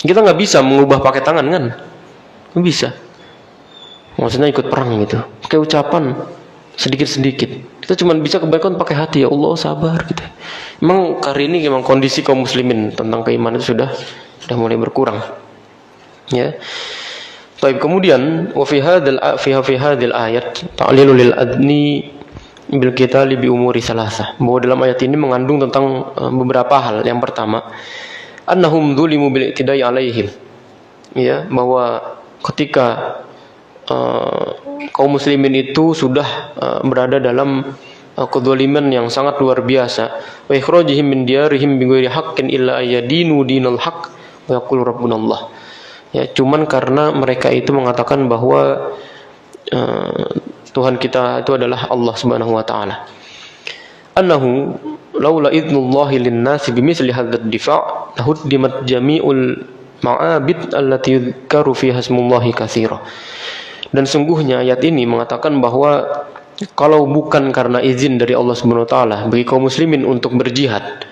Kita nggak bisa mengubah pakai tangan kan? Nggak bisa. Maksudnya ikut perang gitu. Pakai ucapan sedikit-sedikit. Kita cuma bisa kebaikan pakai hati, ya Allah sabar gitu. Memang hari ini memang kondisi kaum muslimin tentang keimanan itu sudah mulai berkurang. Ya. Baik, kemudian wa fi hadhil ayat ta'lilu lil adni bil qitali bi umuri salasah. Bahwa dalam ayat ini mengandung tentang beberapa hal. Yang pertama, annahum dzulimu bil i'tidai alaihim. Ya, bahwa ketika kaum muslimin itu sudah berada dalam kezaliman yang sangat luar biasa, wa ikhrajihim min diyarihim bighairi haqqin illa ayyadinu dinal haqq wa yaqulu rabbuna Allah. Ya, cuman karena mereka itu mengatakan bahwa Tuhan kita itu adalah Allah Subhanahu wa taala. Annahu laula idnullahi lin-nasi bimithli hadzal difa' lahuddimat jami'ul ma'abid allati yudhkaru fiha ismullahi katsira. Dan sungguhnya ayat ini mengatakan bahwa kalau bukan karena izin dari Allah Subhanahu wa taala bagi kaum muslimin untuk berjihad,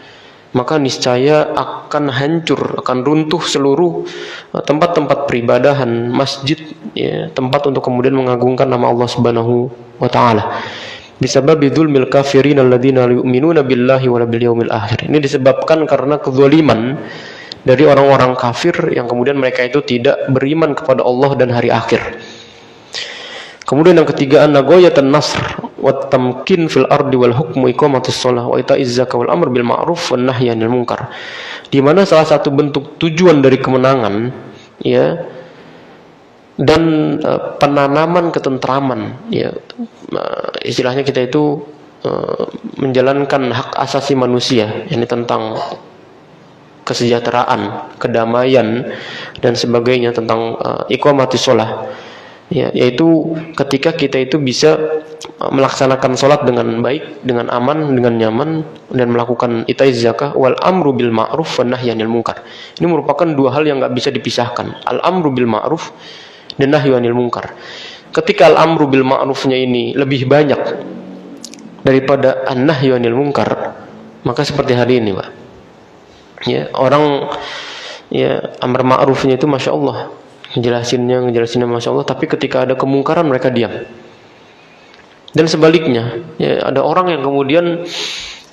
maka niscaya akan hancur, akan runtuh seluruh tempat-tempat peribadahan, masjid, ya, tempat untuk kemudian mengagungkan nama Allah Subhanahu wa taala. Bisababi dzulmil kafirin alladzina yu'minuna billahi wal yaumil akhir. Ini disebabkan karena kezaliman dari orang-orang kafir yang kemudian mereka itu tidak beriman kepada Allah dan hari akhir. Kemudian yang ketiga, anna ghayatan nasr wa tamkin fil ardi wal hukmu iqamatus shalah wa ita'iz zakah wal amr bil ma'ruf wan nahyi 'anil munkar. Di mana salah satu bentuk tujuan dari kemenangan, ya, dan penanaman ketentraman, ya, istilahnya kita itu menjalankan hak asasi manusia, ini tentang kesejahteraan, kedamaian dan sebagainya, tentang iqamatus shalah. Ya, yaitu ketika kita itu bisa melaksanakan sholat dengan baik, dengan aman, dengan nyaman, dan melakukan itaiz zakah wal amru bil ma'ruf wan nahyi 'anil munkar. Ini merupakan dua hal yang nggak bisa dipisahkan, al amru bil ma'ruf dan nahyi 'anil munkar. Ketika al amru bil ma'rufnya ini lebih banyak daripada an nahyi 'anil munkar, maka seperti hari ini, Pak. Ya, orang ya amar ma'rufnya itu masya Allah, ngejelasinnya masya Allah, tapi ketika ada kemungkaran mereka diam. Dan sebaliknya, ya, ada orang yang kemudian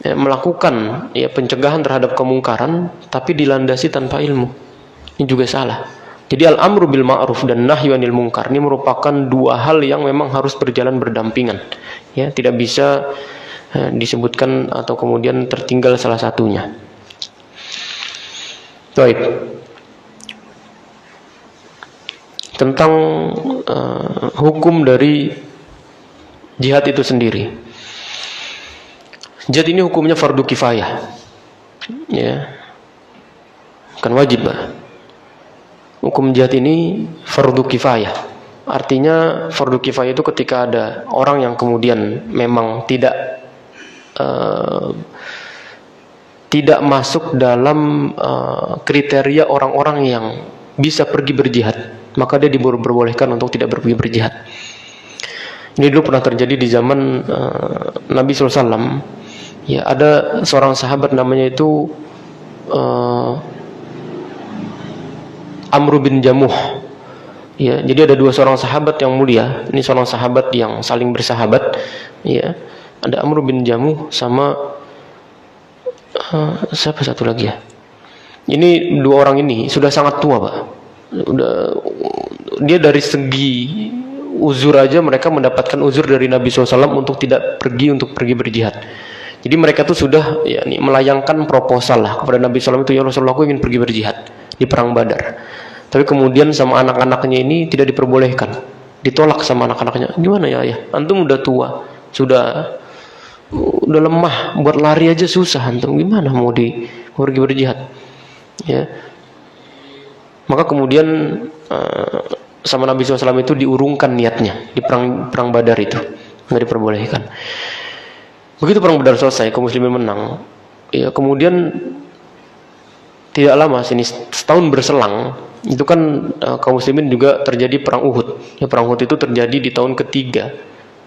ya, melakukan ya pencegahan terhadap kemungkaran tapi dilandasi tanpa ilmu. Ini juga salah. Jadi al-amru bil ma'ruf dan nahyu 'anil munkar ini merupakan dua hal yang memang harus berjalan berdampingan. Ya, tidak bisa disebutkan atau kemudian tertinggal salah satunya. Baik. Tentang hukum dari jihad itu sendiri. Jihad ini hukumnya fardu kifayah, ya, bukan wajib, Pak. hukum jihad ini fardu kifayah. Artinya fardu kifayah itu ketika ada orang yang kemudian memang tidak masuk dalam kriteria orang-orang yang bisa pergi berjihad, maka dia diperbolehkan untuk tidak pergi berjihad. Ini dulu pernah terjadi di zaman Nabi SAW. Ya, ada seorang sahabat namanya itu Amr bin Jamuh. Ya, jadi ada dua seorang sahabat yang mulia. Ini seorang sahabat yang saling bersahabat. Ya, ada Amr bin Jamuh sama siapa satu lagi ya? Ini dua orang ini sudah sangat tua, Pak. Dia dari segi uzur aja mereka mendapatkan uzur dari Nabi SAW untuk tidak pergi berjihad. Jadi mereka tuh sudah melayangkan proposal lah kepada Nabi SAW itu, ya Rasulullah, aku ingin pergi berjihad di perang Badar. Tapi kemudian sama anak-anaknya ini tidak diperbolehkan, ditolak sama anak-anaknya. Gimana ya ayah? Antum udah tua, sudah lemah, buat lari aja susah, antum gimana mau pergi berjihad? Ya. Maka kemudian sama Nabi SAW itu diurungkan niatnya di perang Badar itu, nggak diperbolehkan. Begitu perang Badar selesai, kaum muslimin menang. Ya, kemudian tidak lama sini, setahun berselang, itu kan kaum muslimin juga terjadi perang Uhud. Ya, perang Uhud itu terjadi di tahun ketiga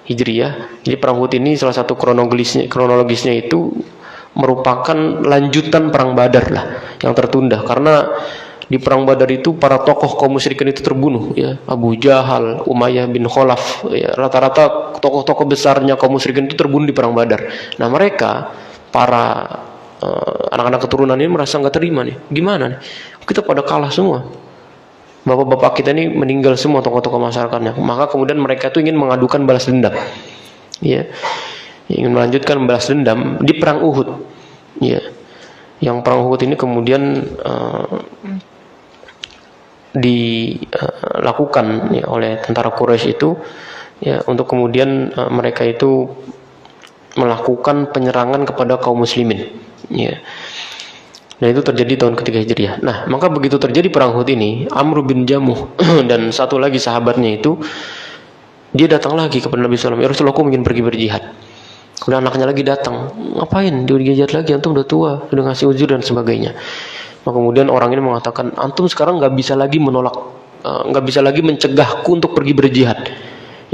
Hijriyah. Jadi perang Uhud ini salah satu kronologisnya itu merupakan lanjutan perang Badar lah yang tertunda, karena di perang Badar itu para tokoh kaum musyrikin itu terbunuh, ya. Abu Jahal, Umayyah bin Khalaf, ya, rata-rata tokoh-tokoh besarnya kaum musyrikin itu terbunuh di perang Badar. Nah, mereka para anak-anak keturunan ini merasa nggak terima nih. Gimana nih? Kita pada kalah semua. Bapak-bapak kita ini meninggal semua, tokoh-tokoh masyarakatnya. Maka kemudian mereka itu ingin mengadukan balas dendam. Ya. Ingin melanjutkan balas dendam di perang Uhud. Ya. Yang perang Uhud ini kemudian dilakukan ya, oleh tentara Quraisy itu, ya, untuk kemudian mereka itu melakukan penyerangan kepada kaum muslimin, ya. Dan itu terjadi tahun ketiga Hijriah. Nah, maka begitu terjadi perang Uhud ini, Amr bin Jamuh dan satu lagi sahabatnya itu, dia datang lagi kepada Nabi SAW. Ya Rasulullah, aku ingin pergi berjihad. Kemudian anaknya lagi datang, ngapain dia berjihad lagi, antum udah tua, udah ngasih uzur dan sebagainya. Maka kemudian orang ini mengatakan, antum sekarang nggak bisa lagi menolak, nggak bisa lagi mencegahku untuk pergi berjihad,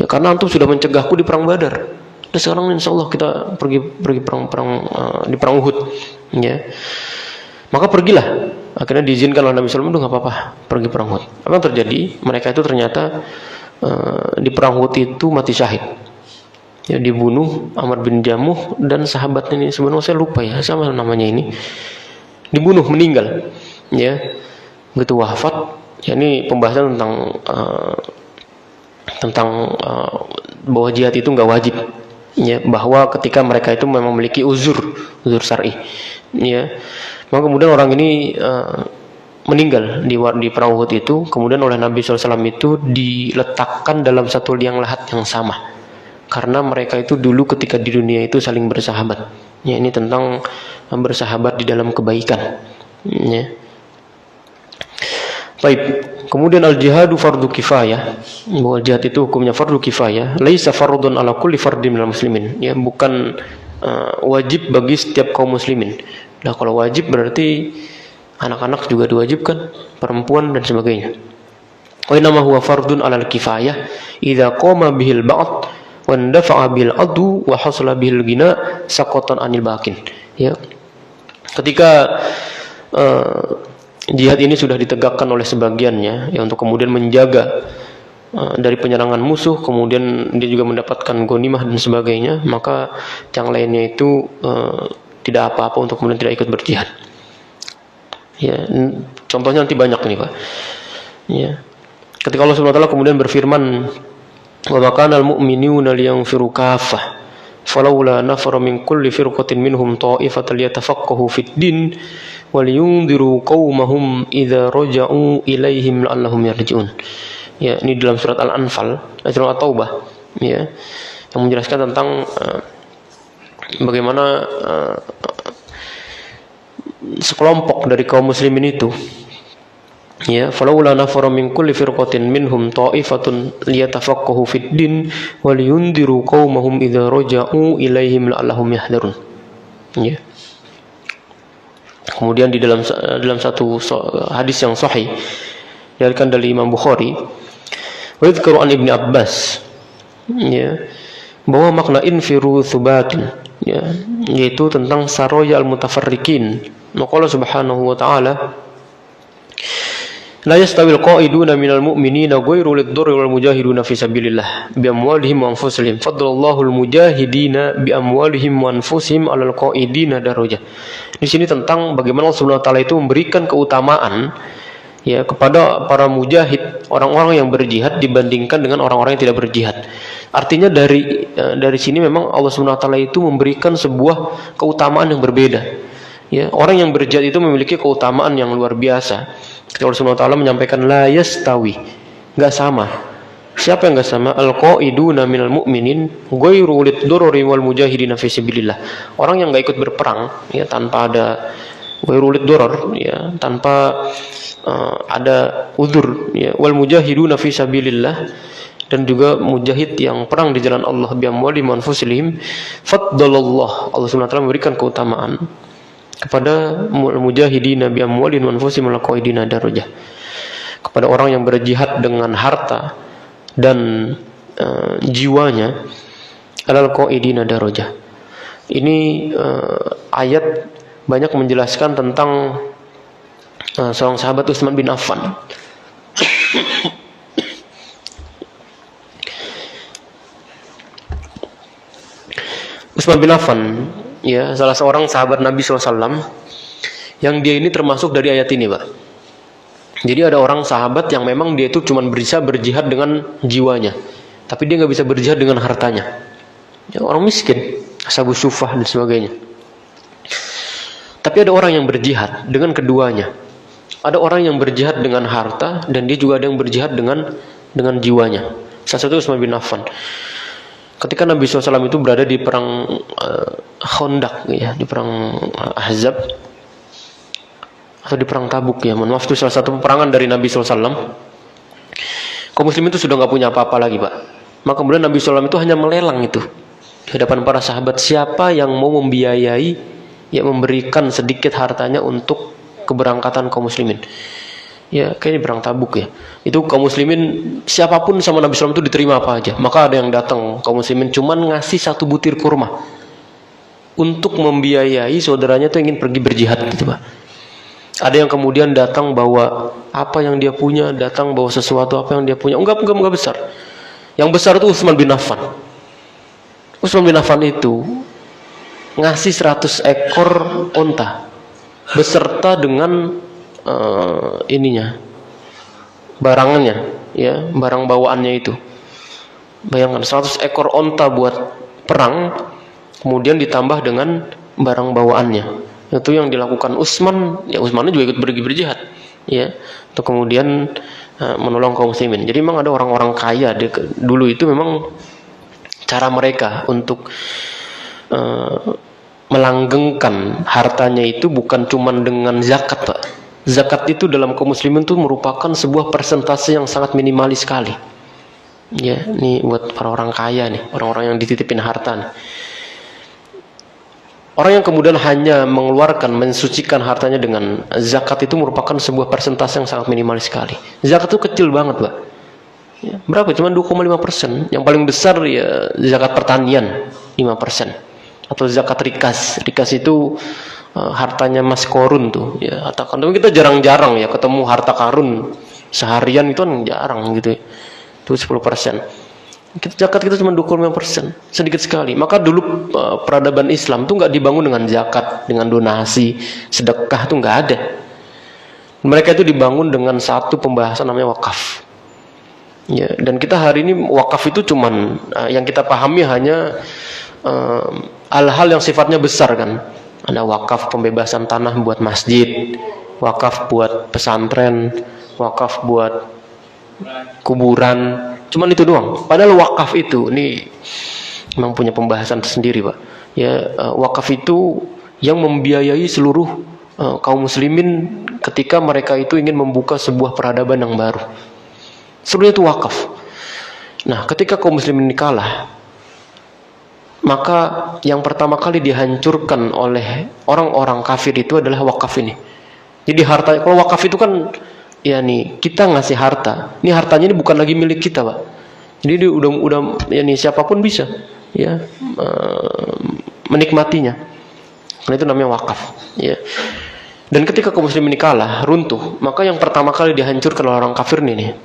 ya, karena antum sudah mencegahku di perang Badar. Dan sekarang insya Allah kita pergi perang di perang Uhud, ya. Maka pergilah. Akhirnya diizinkan oleh Nabi SAW, nggak apa-apa, pergi perang Uhud. Apa yang terjadi? Mereka itu ternyata di perang Uhud itu mati syahid. Ya, dibunuh Amr bin Jamuh dan sahabatnya ini, sebenarnya saya lupa ya sama namanya ini. Dibunuh, meninggal, ya. Begitu wafat, ya, ini pembahasan tentang bahwa jihad itu nggak wajib, ya, bahwa ketika mereka itu memang memiliki uzur syar'i, ya. Maka kemudian orang ini meninggal di perang Uhud itu, kemudian oleh Nabi SAW itu diletakkan dalam satu liang lahat yang sama, karena mereka itu dulu ketika di dunia itu saling bersahabat. Ya, ini tentang bersahabat di dalam kebaikan. Ya. Baik. Kemudian al-jihadu fardu kifayah. Bahwa jihad itu hukumnya fardu kifayah. Laisa fardun ala kulli fardin minal muslimin. Ya, bukan wajib bagi setiap kaum muslimin. Nah, kalau wajib berarti anak-anak juga diwajibkan, perempuan dan sebagainya. Wa inama huwa fardun alal kifayah idza qama bihil ba'd wa dafa'a bil adu wa hasala bil gina saqatan anil bakin. Ya. Ketika jihad ini sudah ditegakkan oleh sebagiannya, ya, untuk kemudian menjaga dari penyerangan musuh, kemudian dia juga mendapatkan ghanimah dan sebagainya, maka yang lainnya itu tidak apa-apa untuk kemudian tidak ikut berjihad. Ya, contohnya nanti banyak nih, Pak. Ya. Ketika Allah Subhanahu wa taala kemudian berfirman, wa makanal mu'minuna liyanfiru kaffah falawla nafara min kulli firqatin minhum ta'ifatan liyatafaqahu fid din wa liyunziru qaumahum idza raja'u ilaihim la'allahum yarji'un. Ya, ini dalam surat Al-Anfal, surat At-Taubah, ya, yang menjelaskan tentang bagaimana sekelompok dari kaum muslimin itu Ya, falaula nafara min kulli firqatin minhum ta'ifatun liyatafaqahu fid din wa liyundiru qaumahum idza raja'u ilaihim la'allahum yahdharun. Ya. Kemudian di dalam satu hadis yang sahih diriwayatkan dari Imam Bukhari, wa yadhkuru an Ibnu Abbas, ya, bahwa makna infiru thubatin, ya, yaitu tentang saraya al-mutafarriqin. Maka Allah Subhanahu wa taala, la yastawil qa'iduna minal mu'minina ghairu lid-durri wal mujahiduna fi sabilillah bi amwalihim wa anfusihim fadlallahu al-mujahidina bi amwalihim wa anfusihim 'alal qa'idina darajah. Di sini tentang bagaimana Allah Subhanahu wa taala itu memberikan keutamaan, ya, kepada para mujahid, orang-orang yang berjihad dibandingkan dengan orang-orang yang tidak berjihad. Artinya dari sini memang Allah Subhanahu wa taala itu memberikan sebuah keutamaan yang berbeda. Ya, orang yang berjihad itu memiliki keutamaan yang luar biasa. Ketika Allah Subhanahu wa taala menyampaikan la yastawi, enggak sama. Siapa yang enggak sama? Al-qaiduna minal mu'minin ghairu lid-durri wal mujahidina fi sabilillah. Orang yang enggak ikut berperang, ya, tanpa ada ghairu lid-durr, ya, tanpa ada udzur, ya, wal mujahiduna fi sabilillah, dan juga mujahid yang perang di jalan Allah bi amwalihim wa anfusihim, faddalallah, Allah Subhanahu wa taala memberikan keutamaan kepada mujahidina bi amwalihim wa anfusihim al qaidina darajah, kepada orang yang berjihad dengan harta dan jiwanya, alal qaidina darajah. Ini ayat banyak menjelaskan tentang seorang sahabat Utsman bin Affan. Utsman bin Affan, ya, salah seorang sahabat Nabi SAW, yang dia ini termasuk dari ayat ini, Pak. Jadi ada orang sahabat yang memang dia itu cuma bisa berjihad dengan jiwanya, tapi dia nggak bisa berjihad dengan hartanya. Ya, orang miskin, ashabus sufah dan sebagainya. Tapi ada orang yang berjihad dengan keduanya. Ada orang yang berjihad dengan harta, dan dia juga ada yang berjihad dengan jiwanya. Salah satu Utsman bin Affan. Ketika Nabi SAW itu berada di perang Khandaq, ya, di perang Ahzab atau di perang Tabuk, ya, mohon maaf, itu salah satu peperangan dari Nabi SAW. Kaum muslimin itu sudah nggak punya apa-apa lagi, Pak. Maka kemudian Nabi SAW itu hanya melelang itu di hadapan para sahabat, siapa yang mau membiayai, ya, memberikan sedikit hartanya untuk keberangkatan kaum muslimin. Ya, kayaknya perang Tabuk, ya. Itu kaum muslimin siapapun sama Nabi SAW itu diterima apa aja. Maka ada yang datang kaum muslimin cuman ngasih 1 butir kurma untuk membiayai saudaranya itu ingin pergi berjihad, gitu, Pak. Ada yang kemudian datang bawa apa yang dia punya, datang bawa sesuatu apa yang dia punya. Enggak besar. Yang besar itu Utsman bin Affan. Utsman bin Affan itu ngasih 100 ekor unta beserta dengan ininya, barangannya, ya, barang bawaannya itu. Bayangkan 100 ekor onta buat perang, kemudian ditambah dengan barang bawaannya. Itu yang dilakukan Utsman. Ya, Utsman juga ikut pergi berjihad, ya, untuk kemudian menolong kaum muslimin. Jadi memang ada orang-orang kaya dulu itu memang cara mereka untuk melanggengkan hartanya itu bukan cuma dengan zakat, Pak. Zakat itu dalam kaum muslimin itu merupakan sebuah persentase yang sangat minimalis sekali. Ya, ini buat para orang kaya nih, orang-orang yang dititipin harta nih. Orang yang kemudian hanya mengeluarkan, mensucikan hartanya dengan zakat itu merupakan sebuah persentase yang sangat minimalis sekali. Zakat itu kecil banget, Pak. Ya, berapa? Cuma 2,5%. Yang paling besar, ya, zakat pertanian 5%. Atau zakat rikas. Rikas itu hartanya Mas Korun tuh, ya, harta karun. Kita jarang-jarang, ya, ketemu harta karun seharian, itu kan jarang gitu, ya. Itu 10%. Zakat kita cuma 25%, sedikit sekali. Maka dulu peradaban Islam tuh nggak dibangun dengan zakat, dengan donasi, sedekah, tuh nggak ada. Mereka itu dibangun dengan satu pembahasan namanya wakaf. Ya, dan kita hari ini wakaf itu cuman yang kita pahami hanya hal-hal yang sifatnya besar, kan. Ada wakaf pembebasan tanah buat masjid, wakaf buat pesantren, wakaf buat kuburan, cuman itu doang. Padahal wakaf itu ini memang punya pembahasan tersendiri, Pak. Ya, wakaf itu yang membiayai seluruh kaum muslimin ketika mereka itu ingin membuka sebuah peradaban yang baru. Seluruhnya itu wakaf. Nah, ketika kaum muslimin ini kalah, maka yang pertama kali dihancurkan oleh orang-orang kafir itu adalah wakaf ini. Jadi harta, kalau wakaf itu kan ya nih, kita ngasih harta. Ini hartanya ini bukan lagi milik kita, Pak. Jadi dia udah ya nih, siapapun bisa ya menikmatinya. Karena itu namanya wakaf, ya. Dan ketika kaum muslimin ini kalah, runtuh, maka yang pertama kali dihancurkan oleh orang kafir nih,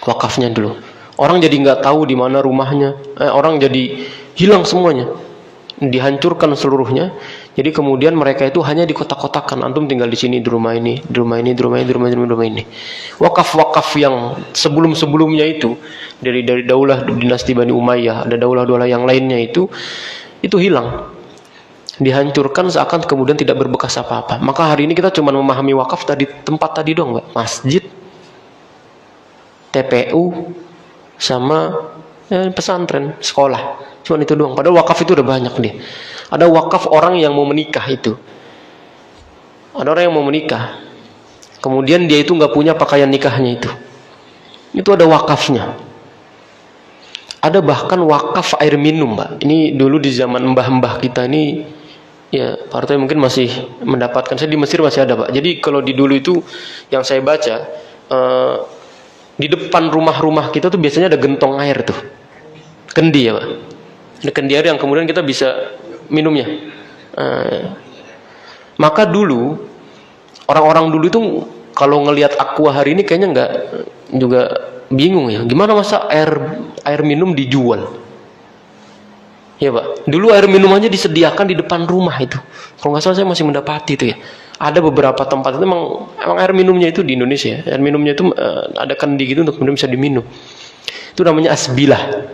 wakafnya dulu. Orang jadi nggak tahu di mana rumahnya, orang jadi hilang semuanya, dihancurkan seluruhnya. Jadi kemudian mereka itu hanya di kotak-kotakan, antum tinggal di sini, di rumah ini, di rumah ini, di rumah ini, di rumah ini, di rumah ini. Wakaf-wakaf yang sebelum-sebelumnya itu dari daulah dinasti Bani Umayyah, ada daulah-daulah yang lainnya itu hilang, dihancurkan seakan kemudian tidak berbekas apa-apa. Maka hari ini kita cuma memahami wakaf tadi tempat tadi dong, Pak. Masjid, TPU, sama pesantren, sekolah. Cuma itu doang. Padahal wakaf itu udah banyak nih. Ada wakaf orang yang mau menikah itu. Ada orang yang mau menikah, kemudian dia itu nggak punya pakaian nikahnya itu. Itu ada wakafnya. Ada bahkan wakaf air minum, Mbak. Ini dulu di zaman mbah-mbah kita ini, ya partai mungkin masih mendapatkan. Saya di Mesir masih ada, Pak. Jadi kalau di dulu itu yang saya baca, di depan rumah-rumah kita tuh biasanya ada gentong air tuh, kendi ya, Pak. Ada kendi air yang kemudian kita bisa minumnya. Maka dulu orang-orang dulu itu kalau ngelihat aqua hari ini kayaknya nggak juga bingung ya, gimana masa air minum dijual? Ya, Pak. Dulu air minum aja disediakan di depan rumah itu. Kalau nggak salah saya masih mendapati itu ya. Ada beberapa tempat itu emang air minumnya itu di Indonesia. Air minumnya itu ada kendi gitu untuk kemudian bisa diminum. Itu namanya asbilah.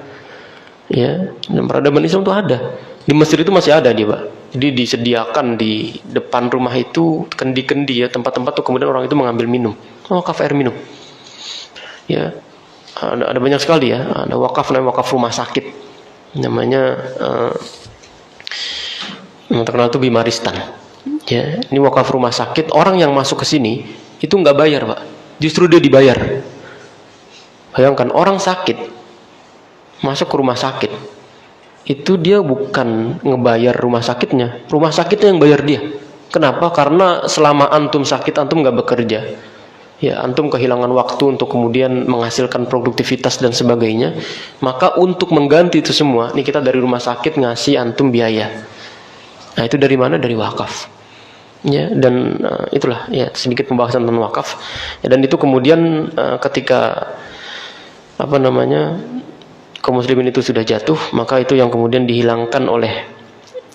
Ya, dan peradaban Islam itu ada. Di Mesir itu masih ada dia, Pak. Jadi disediakan di depan rumah itu kendi-kendi ya, tempat-tempat tuh kemudian orang itu mengambil minum. Wakaf air minum. Ya, ada banyak sekali ya. Ada namanya wakaf rumah sakit. Namanya yang terkenal itu Bimaristan. Ya, ini wakaf rumah sakit. Orang yang masuk ke sini itu nggak bayar, Pak. Justru dia dibayar. Bayangkan orang sakit masuk ke rumah sakit, itu dia bukan ngebayar rumah sakitnya yang bayar dia. Kenapa? Karena selama antum sakit, antum nggak bekerja, ya antum kehilangan waktu untuk kemudian menghasilkan produktivitas dan sebagainya. Maka untuk mengganti itu semua, nih kita dari rumah sakit ngasih antum biaya. Nah itu dari mana? Dari wakaf. Ya, dan itulah ya sedikit pembahasan tentang wakaf. Ya, dan itu kemudian ketika kaum muslimin itu sudah jatuh, maka itu yang kemudian dihilangkan oleh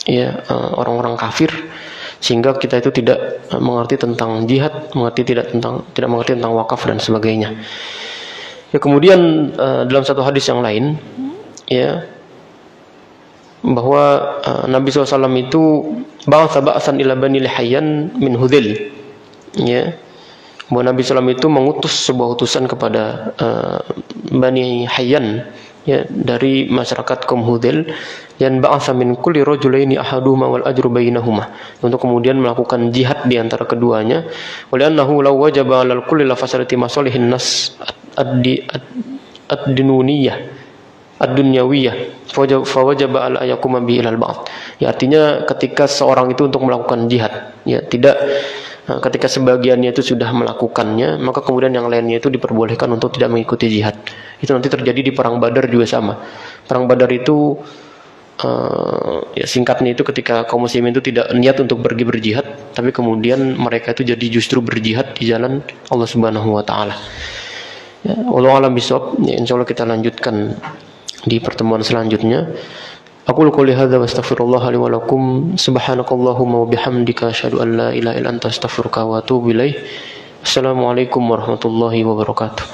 ya orang-orang kafir, sehingga kita itu tidak mengerti tentang jihad, tidak mengerti tentang wakaf dan sebagainya. Ya kemudian dalam satu hadis yang lain ya bahwa Nabi SAW itu ba'atsan ila Bani Hayyan min Hudhil, ya bahwa Nabi SAW itu mengutus sebuah utusan kepada Bani Hayyan, ya dari masyarakat kaum Hudhil, yang ba'atsa min kulli rajulaini ahaduhuma wal ajru bainahuma, untuk kemudian melakukan jihad di antara keduanya. Waliannahu law wajaba 'alal kulli la fasadati masalihin nas ad-dinuniyah ad-dunyawiyah fa wajaba 'ala ayakuma bi ilal ba'd. Ya artinya ketika seorang itu untuk melakukan jihad, ya tidak ketika sebagiannya itu sudah melakukannya, maka kemudian yang lainnya itu diperbolehkan untuk tidak mengikuti jihad. Itu nanti terjadi di perang Badar juga sama. Perang Badar itu ya singkatnya itu ketika kaum muslimin itu tidak niat untuk pergi berjihad, tapi kemudian mereka itu jadi justru berjihad di jalan Allah Subhanahu wa taala. Ya, wallahu a'lam bishawab. Ya, insyaallah kita lanjutkan di pertemuan selanjutnya. Aku qouli hadza wa astaghfirullah li wa lakum. Subhanakallahumma wa bihamdika asyhadu an la ilaha illa anta astaghfiruka wa atubu ilaik. Assalamualaikum warahmatullahi wabarakatuh.